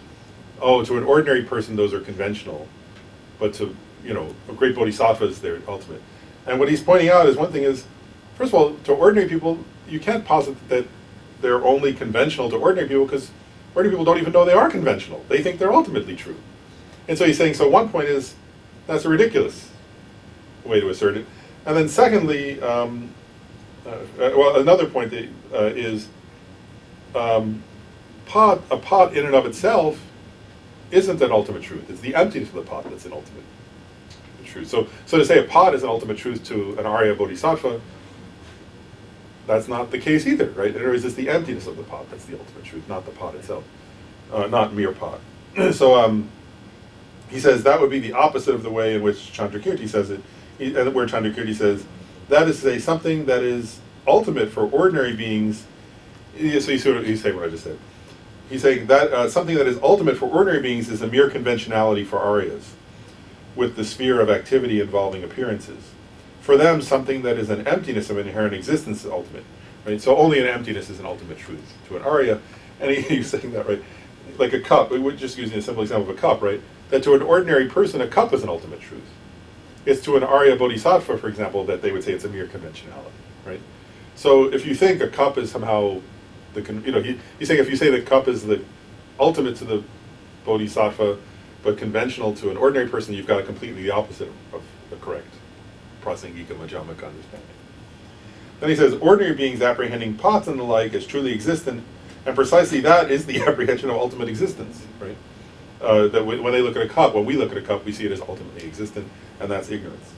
A: oh, to an ordinary person, those are conventional, but to, a great bodhisattvas, they're ultimate. And what he's pointing out is one thing is, first of all, to ordinary people, you can't posit that they're only conventional to ordinary people, because ordinary people don't even know they are conventional. They think they're ultimately true. And so he's saying, so one point is, that's a ridiculous way to assert it. And then secondly, another point is, a pot in and of itself isn't an ultimate truth. It's the emptiness of the pot that's an ultimate truth. So to say a pot is an ultimate truth to an Arya Bodhisattva, that's not the case either, right? In other words, it's the emptiness of the pot that's the ultimate truth, not the pot itself, not mere pot. So he says that would be the opposite of the way in which Chandrakirti says it, and where Chandrakirti says, that is to say something that is ultimate for ordinary beings. So he's saying what I just said. He's saying that something that is ultimate for ordinary beings is a mere conventionality for Aryas, with the sphere of activity involving appearances. For them, something that is an emptiness of inherent existence is ultimate. Right? So only an emptiness is an ultimate truth to an Arya. And he's saying that, right? Like a cup, we would just using a simple example of a cup, right? That to an ordinary person, a cup is an ultimate truth. It's to an Arya Bodhisattva, for example, that they would say it's a mere conventionality, right? So if you think a cup is somehow he's saying if you say the cup is the ultimate to the Bodhisattva, but conventional to an ordinary person, you've got a completely the opposite of the correct Prasangika Madhyamaka understanding. Then he says, ordinary beings apprehending pots and the like as truly existent, and precisely that is the apprehension of ultimate existence, right? That when they look at a cup, when we look at a cup, we see it as ultimately existent, and that's ignorance.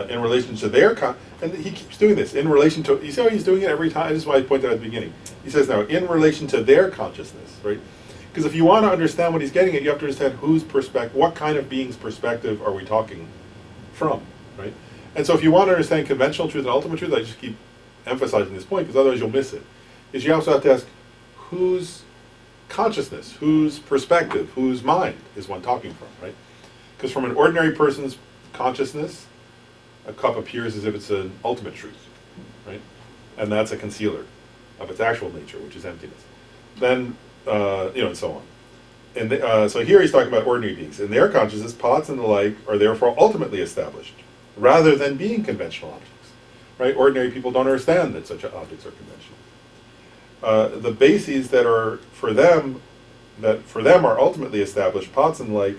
A: In relation to their and he keeps doing this, in relation to, you see how he's doing it every time? This is why I pointed out at the beginning. He says now, in relation to their consciousness, right? Because if you want to understand what he's getting at, you have to understand whose perspective, what kind of being's perspective are we talking from, right? And so if you want to understand conventional truth and ultimate truth, I just keep emphasizing this point, because otherwise you'll miss it, is you also have to ask, whose consciousness, whose perspective, whose mind is one talking from, right? Because from an ordinary person's consciousness, a cup appears as if it's an ultimate truth, right? And that's a concealer of its actual nature, which is emptiness. Then, and so on. And so here he's talking about ordinary beings. In their consciousness, pots and the like are therefore ultimately established, rather than being conventional objects, right? Ordinary people don't understand that such objects are conventional. The bases that are for them are ultimately established, pots and the like,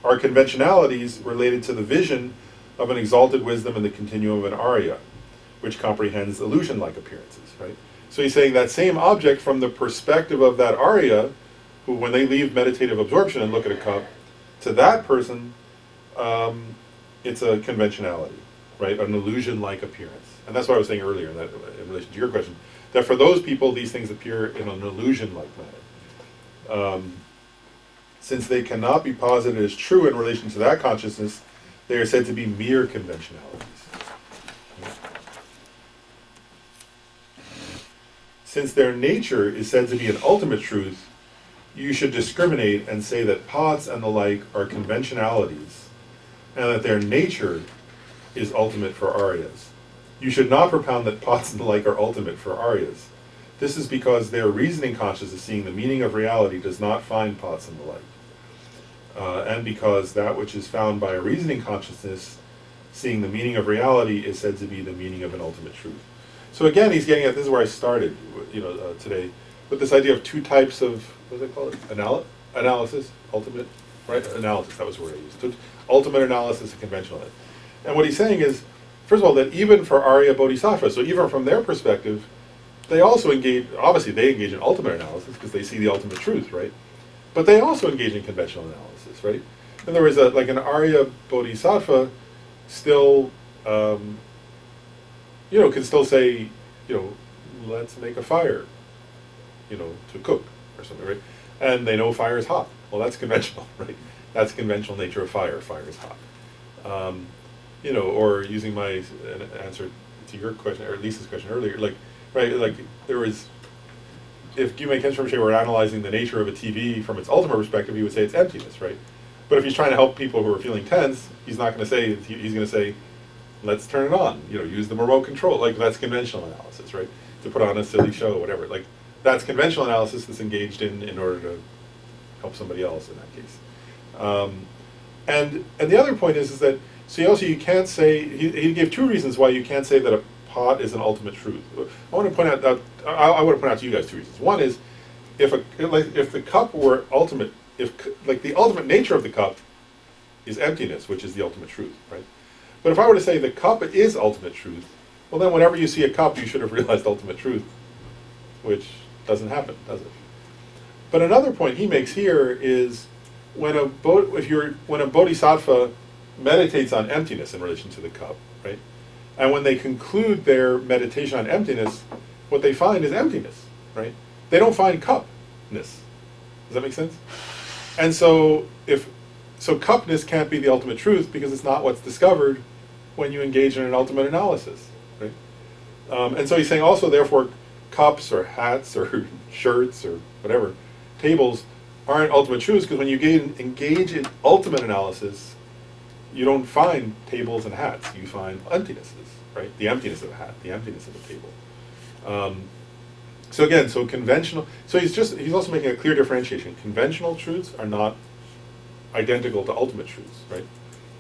A: are conventionalities related to the vision of an exalted wisdom in the continuum of an Arya, which comprehends illusion-like appearances, right? So he's saying that same object from the perspective of that Arya, who when they leave meditative absorption and look at a cup, to that person, it's a conventionality, right? An illusion-like appearance. And that's what I was saying earlier in relation to your question, that for those people, these things appear in an illusion-like manner. Since they cannot be posited as true in relation to that consciousness, they are said to be mere conventionalities. Since their nature is said to be an ultimate truth, you should discriminate and say that pots and the like are conventionalities, and that their nature is ultimate for Aryas. You should not propound that pots and the like are ultimate for Aryas. This is because their reasoning consciousness, seeing the meaning of reality, does not find pots and the like. And because that which is found by a reasoning consciousness, seeing the meaning of reality, is said to be the meaning of an ultimate truth. So again, he's getting at, this is where I started, today, with this idea of two types of, what do they call it? Analysis, ultimate, right? Analysis, that was the word I used. So ultimate analysis and conventional. And what he's saying is, first of all, that even for Arya Bodhisattva, so even from their perspective, they also engage, obviously they engage in ultimate analysis because they see the ultimate truth, right? But they also engage in conventional analysis, right? In other words, like an Arya Bodhisattva still, can still say, let's make a fire, to cook or something, right? And they know fire is hot. Well, that's conventional, right? That's the conventional nature of fire. Fire is hot. Or using my answer to your question, or Lisa's question earlier, there was, if Gyume Khenpo Rinpoche were analyzing the nature of a TV from its ultimate perspective, he would say it's emptiness, right? But if he's trying to help people who are feeling tense, he's not going to say, he's going to say, let's turn it on, use the remote control. Like, that's conventional analysis, right? To put on a silly show, whatever. Like, that's conventional analysis that's engaged in order to help somebody else in that case. And the other point is that, so also you can't say, he gave two reasons why you can't say that a pot is an ultimate truth. I want to point out, I want to point out to you guys two reasons. One is, if the cup were ultimate, like the ultimate nature of the cup is emptiness, which is the ultimate truth, right? But if I were to say the cup is ultimate truth, well then whenever you see a cup, you should have realized ultimate truth, which doesn't happen, does it? But another point he makes here is when a bodhisattva meditates on emptiness in relation to the cup, right? And when they conclude their meditation on emptiness, what they find is emptiness, right? They don't find cupness. Does that make sense? And so cupness can't be the ultimate truth because it's not what's discovered when you engage in an ultimate analysis, right? And so he's saying also, therefore, cups or hats or shirts or whatever, tables, aren't ultimate truths because when you engage in ultimate analysis, you don't find tables and hats. You find emptinesses, right? The emptiness of a hat, the emptiness of a table. So again, conventional. So he's also making a clear differentiation. Conventional truths are not identical to ultimate truths, right?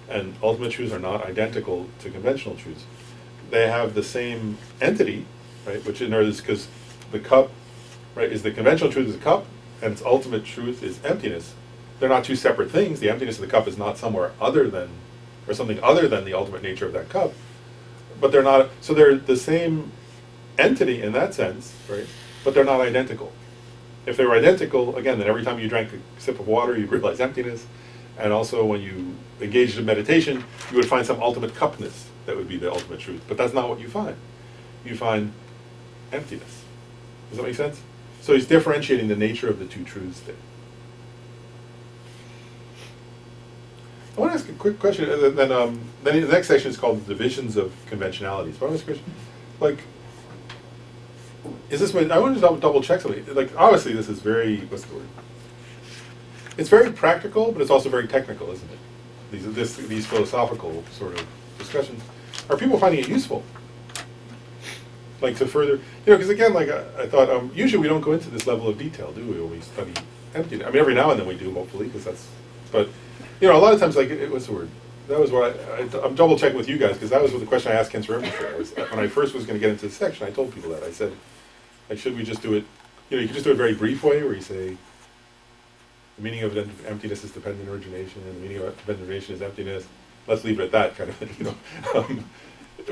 A: And ultimate truths are not identical to conventional truths. They have the same entity, right? Which in other words, because the cup, right, is the conventional truth is a cup, and its ultimate truth is emptiness. They're not two separate things. The emptiness of the cup is not somewhere other than, or something other than the ultimate nature of that cup. But they're not, so they're the same entity in that sense, right? But they're not identical. If they were identical, again, then every time you drank a sip of water, you'd realize emptiness. And also when you engaged in meditation, you would find some ultimate cupness that would be the ultimate truth. But that's not what you find. You find emptiness. Does that make sense? So he's differentiating the nature of the two truths there. I want to ask a quick question, and then the next section is called the divisions of conventionalities. But I want to ask a question, like, is this? I want to double check something. Like, obviously, this is very, what's the word? It's very practical, but it's also very technical, isn't it? These philosophical sort of discussions. Are people finding it useful? Like to further, because again, like I thought, usually we don't go into this level of detail, do we? When we study emptiness. I mean, every now and then we do, hopefully, because that's. But a lot of times, like, what's the word? That was what I'm double checking with you guys because that was the question I asked Kent Rinpoche. When I first was going to get into this section, I told people that. I said, like, should we just do it? You can just do it a very brief way, where you say, the meaning of emptiness is dependent origination, and the meaning of dependent origination is emptiness. Let's leave it at that kind of thing,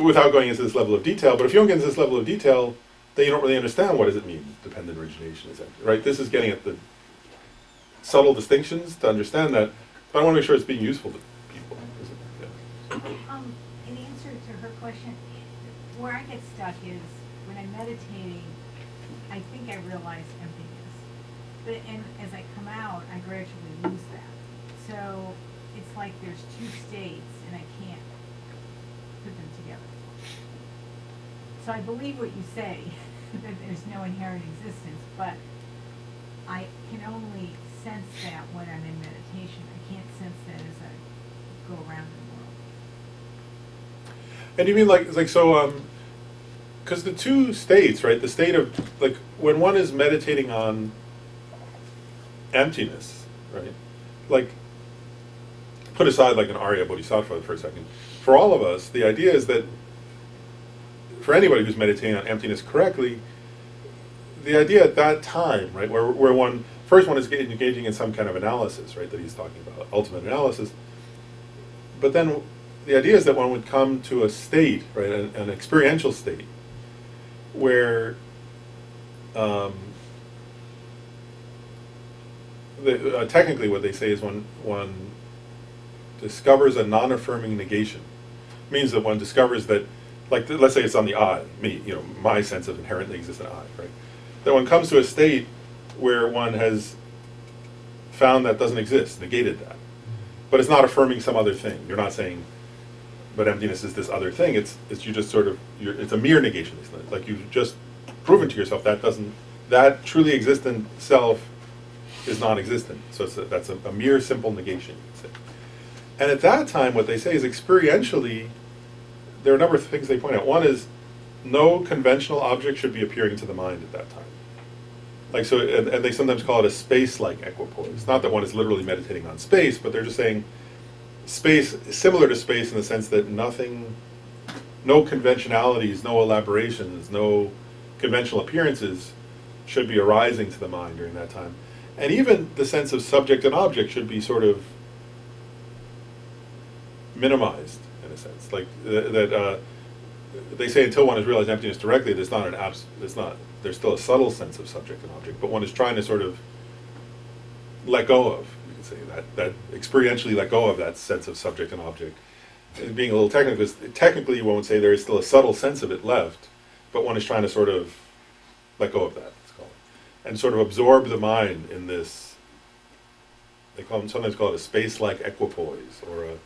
A: without going into this level of detail. But if you don't get into this level of detail, then you don't really understand what does it mean, dependent origination is empty, right? This is getting at the subtle distinctions to understand that, but I want to make sure it's being useful to people.
I: In answer to her question, where I get stuck is when I'm meditating, I think I realize emptiness. And as I come out, I gradually lose that. So it's like there's two states and I can't put them together. So I believe what you say, that there's no inherent existence, but I can only sense that when I'm in meditation. I can't sense that as I go around the world.
A: And you mean like so, because the two states, right, the state of, like, when one is meditating on emptiness, right, like, put aside like an Arya Bodhisattva for a second, for all of us, the idea is that for anybody who's meditating on emptiness correctly, the idea at that time, right, where one is engaging in some kind of analysis, right, that he's talking about, ultimate analysis, but then the idea is that one would come to a state, right, an experiential state, where technically what they say is one discovers a non-affirming negation. It means that one discovers that, like, let's say it's on the I, me, my sense of inherently existent I, right? That one comes to a state where one has found that doesn't exist, negated that. But it's not affirming some other thing. You're not saying, but emptiness is this other thing. It's you just sort of, it's a mere negation. It's like you've just proven to yourself that truly existent self is non-existent. So that's a mere simple negation, you could say. And at that time, what they say is experientially, there are a number of things they point out. One is no conventional object should be appearing to the mind at that time. Like so, and they sometimes call it a space-like equipoise. Not that one is literally meditating on space, but they're just saying space is similar to space in the sense that nothing, no conventionalities, no elaborations, no conventional appearances should be arising to the mind during that time. And even the sense of subject and object should be sort of minimized in a sense. Like they say until one has realized emptiness directly, there's still a subtle sense of subject and object, but one is trying to sort of let go of, you could say, that experientially let go of that sense of subject and object. And being a little technical, because technically one would say there is still a subtle sense of it left, but one is trying to sort of let go of that, let's call it, and sort of absorb the mind in this, sometimes call it a space-like equipoise, or a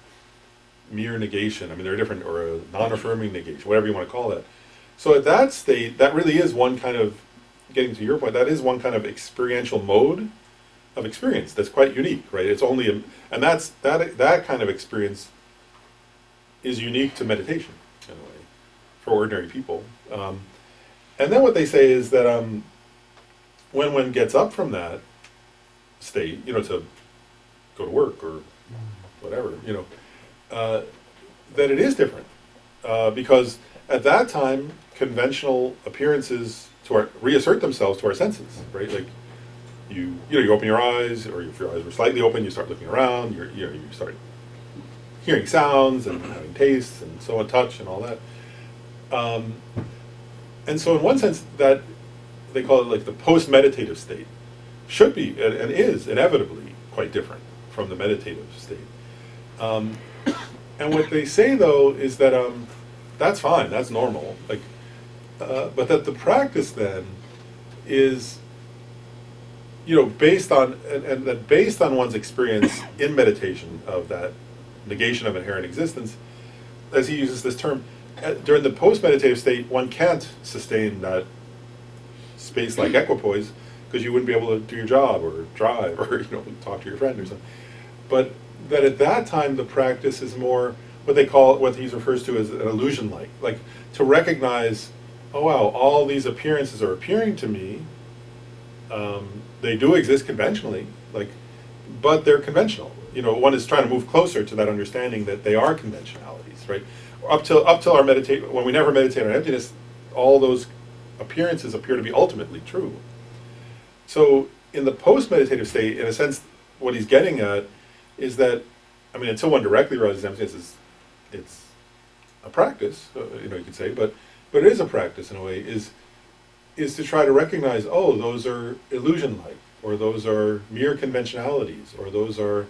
A: mere negation. I mean, there are different, or a non-affirming negation, whatever you want to call it. So at that state, that really is one kind of, getting to your point, that is one kind of experiential mode of experience that's quite unique, right? It's only, and that kind of experience is unique to meditation, in a way, for ordinary people. And then what they say is that when one gets up from that state, to go to work or whatever, that it is different. Because at that time, conventional appearances reassert themselves to our senses, right? Like you open your eyes, or if your eyes were slightly open, you start looking around. You start hearing sounds and having tastes and so on, touch and all that. And so, in one sense, that they call it like the post-meditative state should be and is inevitably quite different from the meditative state. And what they say though is that that's fine, that's normal. Like, but that the practice then is, based on and that based on one's experience in meditation of that negation of inherent existence, as he uses this term, during the post-meditative state, one can't sustain that space-like equipoise because you wouldn't be able to do your job or drive or talk to your friend or something. But that at that time the practice is more what he refers to as an illusion-like, like to recognize, oh wow, all these appearances are appearing to me. They do exist conventionally, but they're conventional. One is trying to move closer to that understanding that they are conventionalities, right? Up till our when we never meditate on emptiness, all those appearances appear to be ultimately true. So in the post-meditative state, in a sense, what he's getting at is that, until one directly realizes emptiness, it's a practice, you could say, but it is a practice in a way, is to try to recognize, oh, those are illusion-like, or those are mere conventionalities, or those are,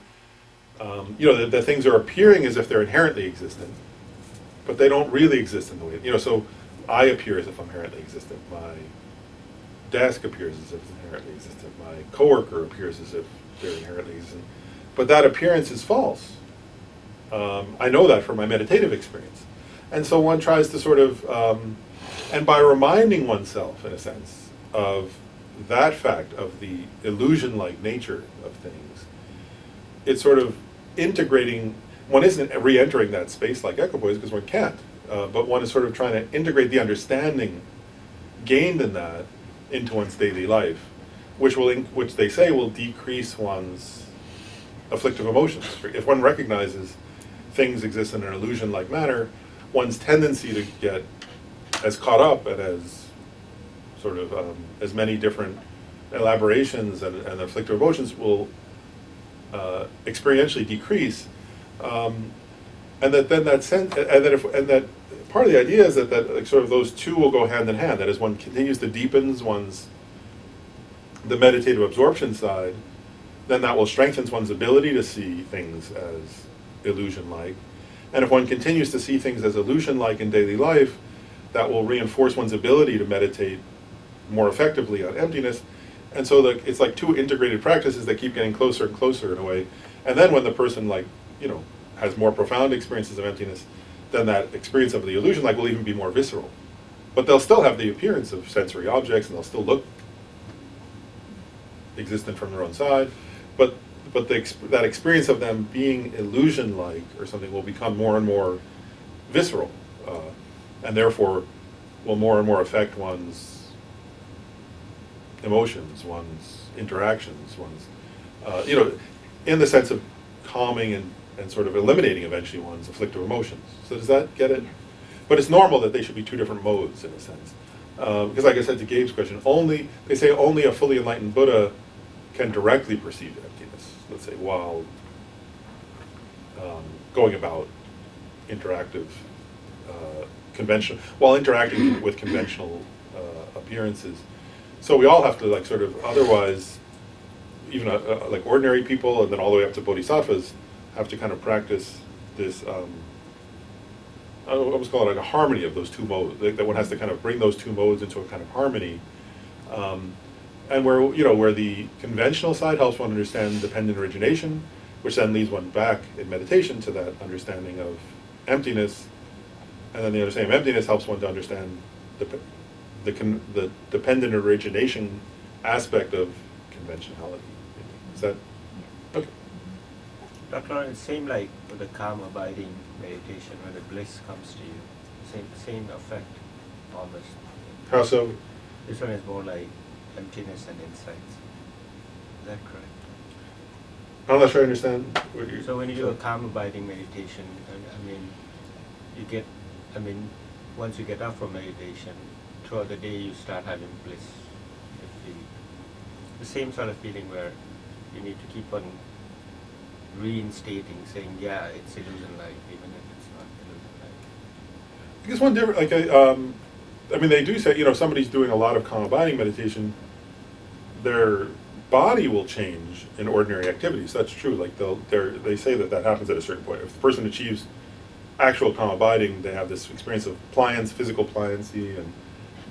A: the things are appearing as if they're inherently existent, but they don't really exist in the way, so I appear as if I'm inherently existent, my desk appears as if it's inherently existent, my coworker appears as if they're inherently existent, but that appearance is false. I know that from my meditative experience. And so one tries to sort of, and by reminding oneself, in a sense, of that fact, of the illusion-like nature of things, it's sort of integrating, one isn't re-entering that space like equipoise because one can't, but one is sort of trying to integrate the understanding gained in that into one's daily life, which they say will decrease one's afflictive emotions. If one recognizes things exist in an illusion-like manner, one's tendency to get as caught up and as sort of as many different elaborations and afflictive emotions will experientially decrease, and that then that sense, and that part of the idea is that sort of those two will go hand in hand. That as one continues to deepen the meditative absorption side, then that will strengthen one's ability to see things as illusion-like. And if one continues to see things as illusion-like in daily life, that will reinforce one's ability to meditate more effectively on emptiness. And so it's like two integrated practices that keep getting closer and closer in a way. And then when the person has more profound experiences of emptiness, then that experience of the illusion-like will even be more visceral. But they'll still have the appearance of sensory objects, and they'll still look existent from their own side, but that experience of them being illusion-like or something will become more and more visceral, and therefore will more and more affect one's emotions, one's interactions, one's, in the sense of calming and sort of eliminating eventually one's afflictive emotions. So does that get it? But it's normal that they should be two different modes in a sense. Because like I said to Gabe's question, they say only a fully enlightened Buddha can directly perceive emptiness, let's say, while going about interactive, while interacting with conventional appearances. So we all have to like sort of, otherwise, even like ordinary people and then all the way up to bodhisattvas have to kind of practice this, I almost call it like a harmony of those two modes. That one has to kind of bring those two modes into a kind of harmony. And where the conventional side helps one understand dependent origination, which then leads one back in meditation to that understanding of emptiness. And then the understanding of emptiness helps one to understand the dependent origination aspect of conventionality. Is that okay?
F: Dr. Lauren, it seems like with the calm abiding meditation, when the bliss comes to you, same effect almost.
A: How so?
F: This one is more like emptiness and insights. Is that correct?
A: I'm not sure I understand what you.
F: So when you do a calm abiding meditation, once you get up from meditation, throughout the day you start having bliss. The same sort of feeling where you need to keep on reinstating, saying, yeah, it's illusion-like, even if it's not illusion-like.
A: I guess one different, they do say, if somebody's doing a lot of calm abiding meditation, their body will change in ordinary activities. That's true. Like they say that happens at a certain point. If the person achieves actual calm abiding, they have this experience of physical pliancy and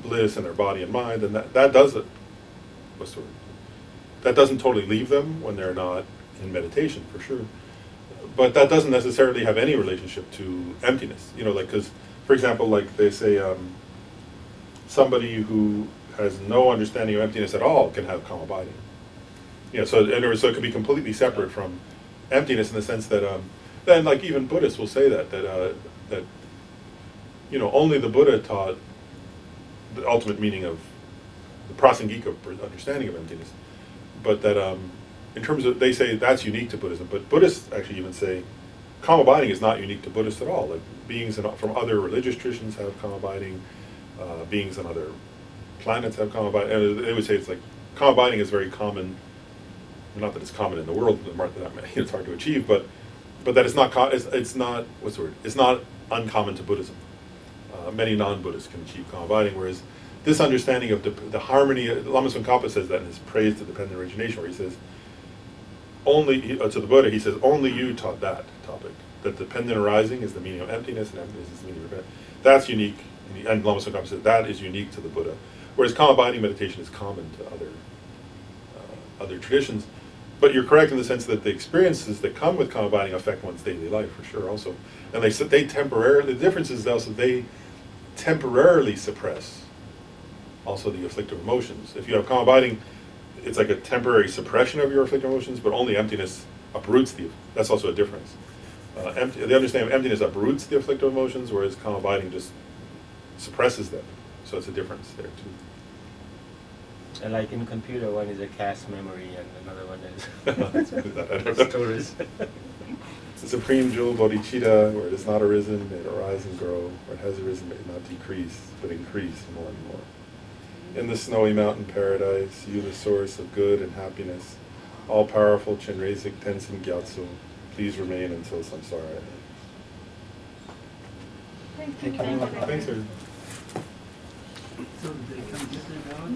A: bliss in their body and mind, and that does it. That doesn't totally leave them when they're not in meditation, for sure. But that doesn't necessarily have any relationship to emptiness. Because, for example, like they say, somebody who has no understanding of emptiness at all can have calm abiding. So it could be completely separate from emptiness in the sense that, then like even Buddhists will say that only the Buddha taught the ultimate meaning of the prasangika understanding of emptiness, but that in terms of, they say that's unique to Buddhism, but Buddhists actually even say calm abiding is not unique to Buddhists at all. Like beings from other religious traditions have calm abiding, beings on other planets have calm abiding, and they would say it's like calm abiding is very common. Not that it's common in the world, it's hard to achieve, but that it's not it's not uncommon to Buddhism. Many non-Buddhists can achieve calm abiding, whereas this understanding of the harmony, Lama Tsongkhapa says that in his praise to dependent origination, where he says, to the Buddha, he says, only you taught that topic, that dependent arising is the meaning of emptiness, and emptiness is the meaning of repentance. That's unique, and Lama Tsongkhapa says that is unique to the Buddha, whereas calm abiding meditation is common to other traditions. But you're correct in the sense that the experiences that come with calm abiding affect one's daily life, for sure, also. And they temporarily, the difference is also they temporarily suppress also the afflictive emotions. If you have calm abiding, it's like a temporary suppression of your afflictive emotions, but only emptiness uproots that's also a difference. The understanding of emptiness uproots the afflictive emotions, whereas calm abiding just suppresses them. So it's a difference there too.
F: And like in computer, one is a cache memory and another one
A: is
F: storage.
A: The supreme jewel bodhicitta, where it has not arisen, may it arise and grow, where it has arisen, may it not decrease, but increase more and more. In the snowy mountain paradise, you the source of good and happiness, all-powerful Chenrezig Tenzin Gyatso, please remain until samsara.
I: Thank you.
A: Thanks, sir.
C: So did they come get their dog?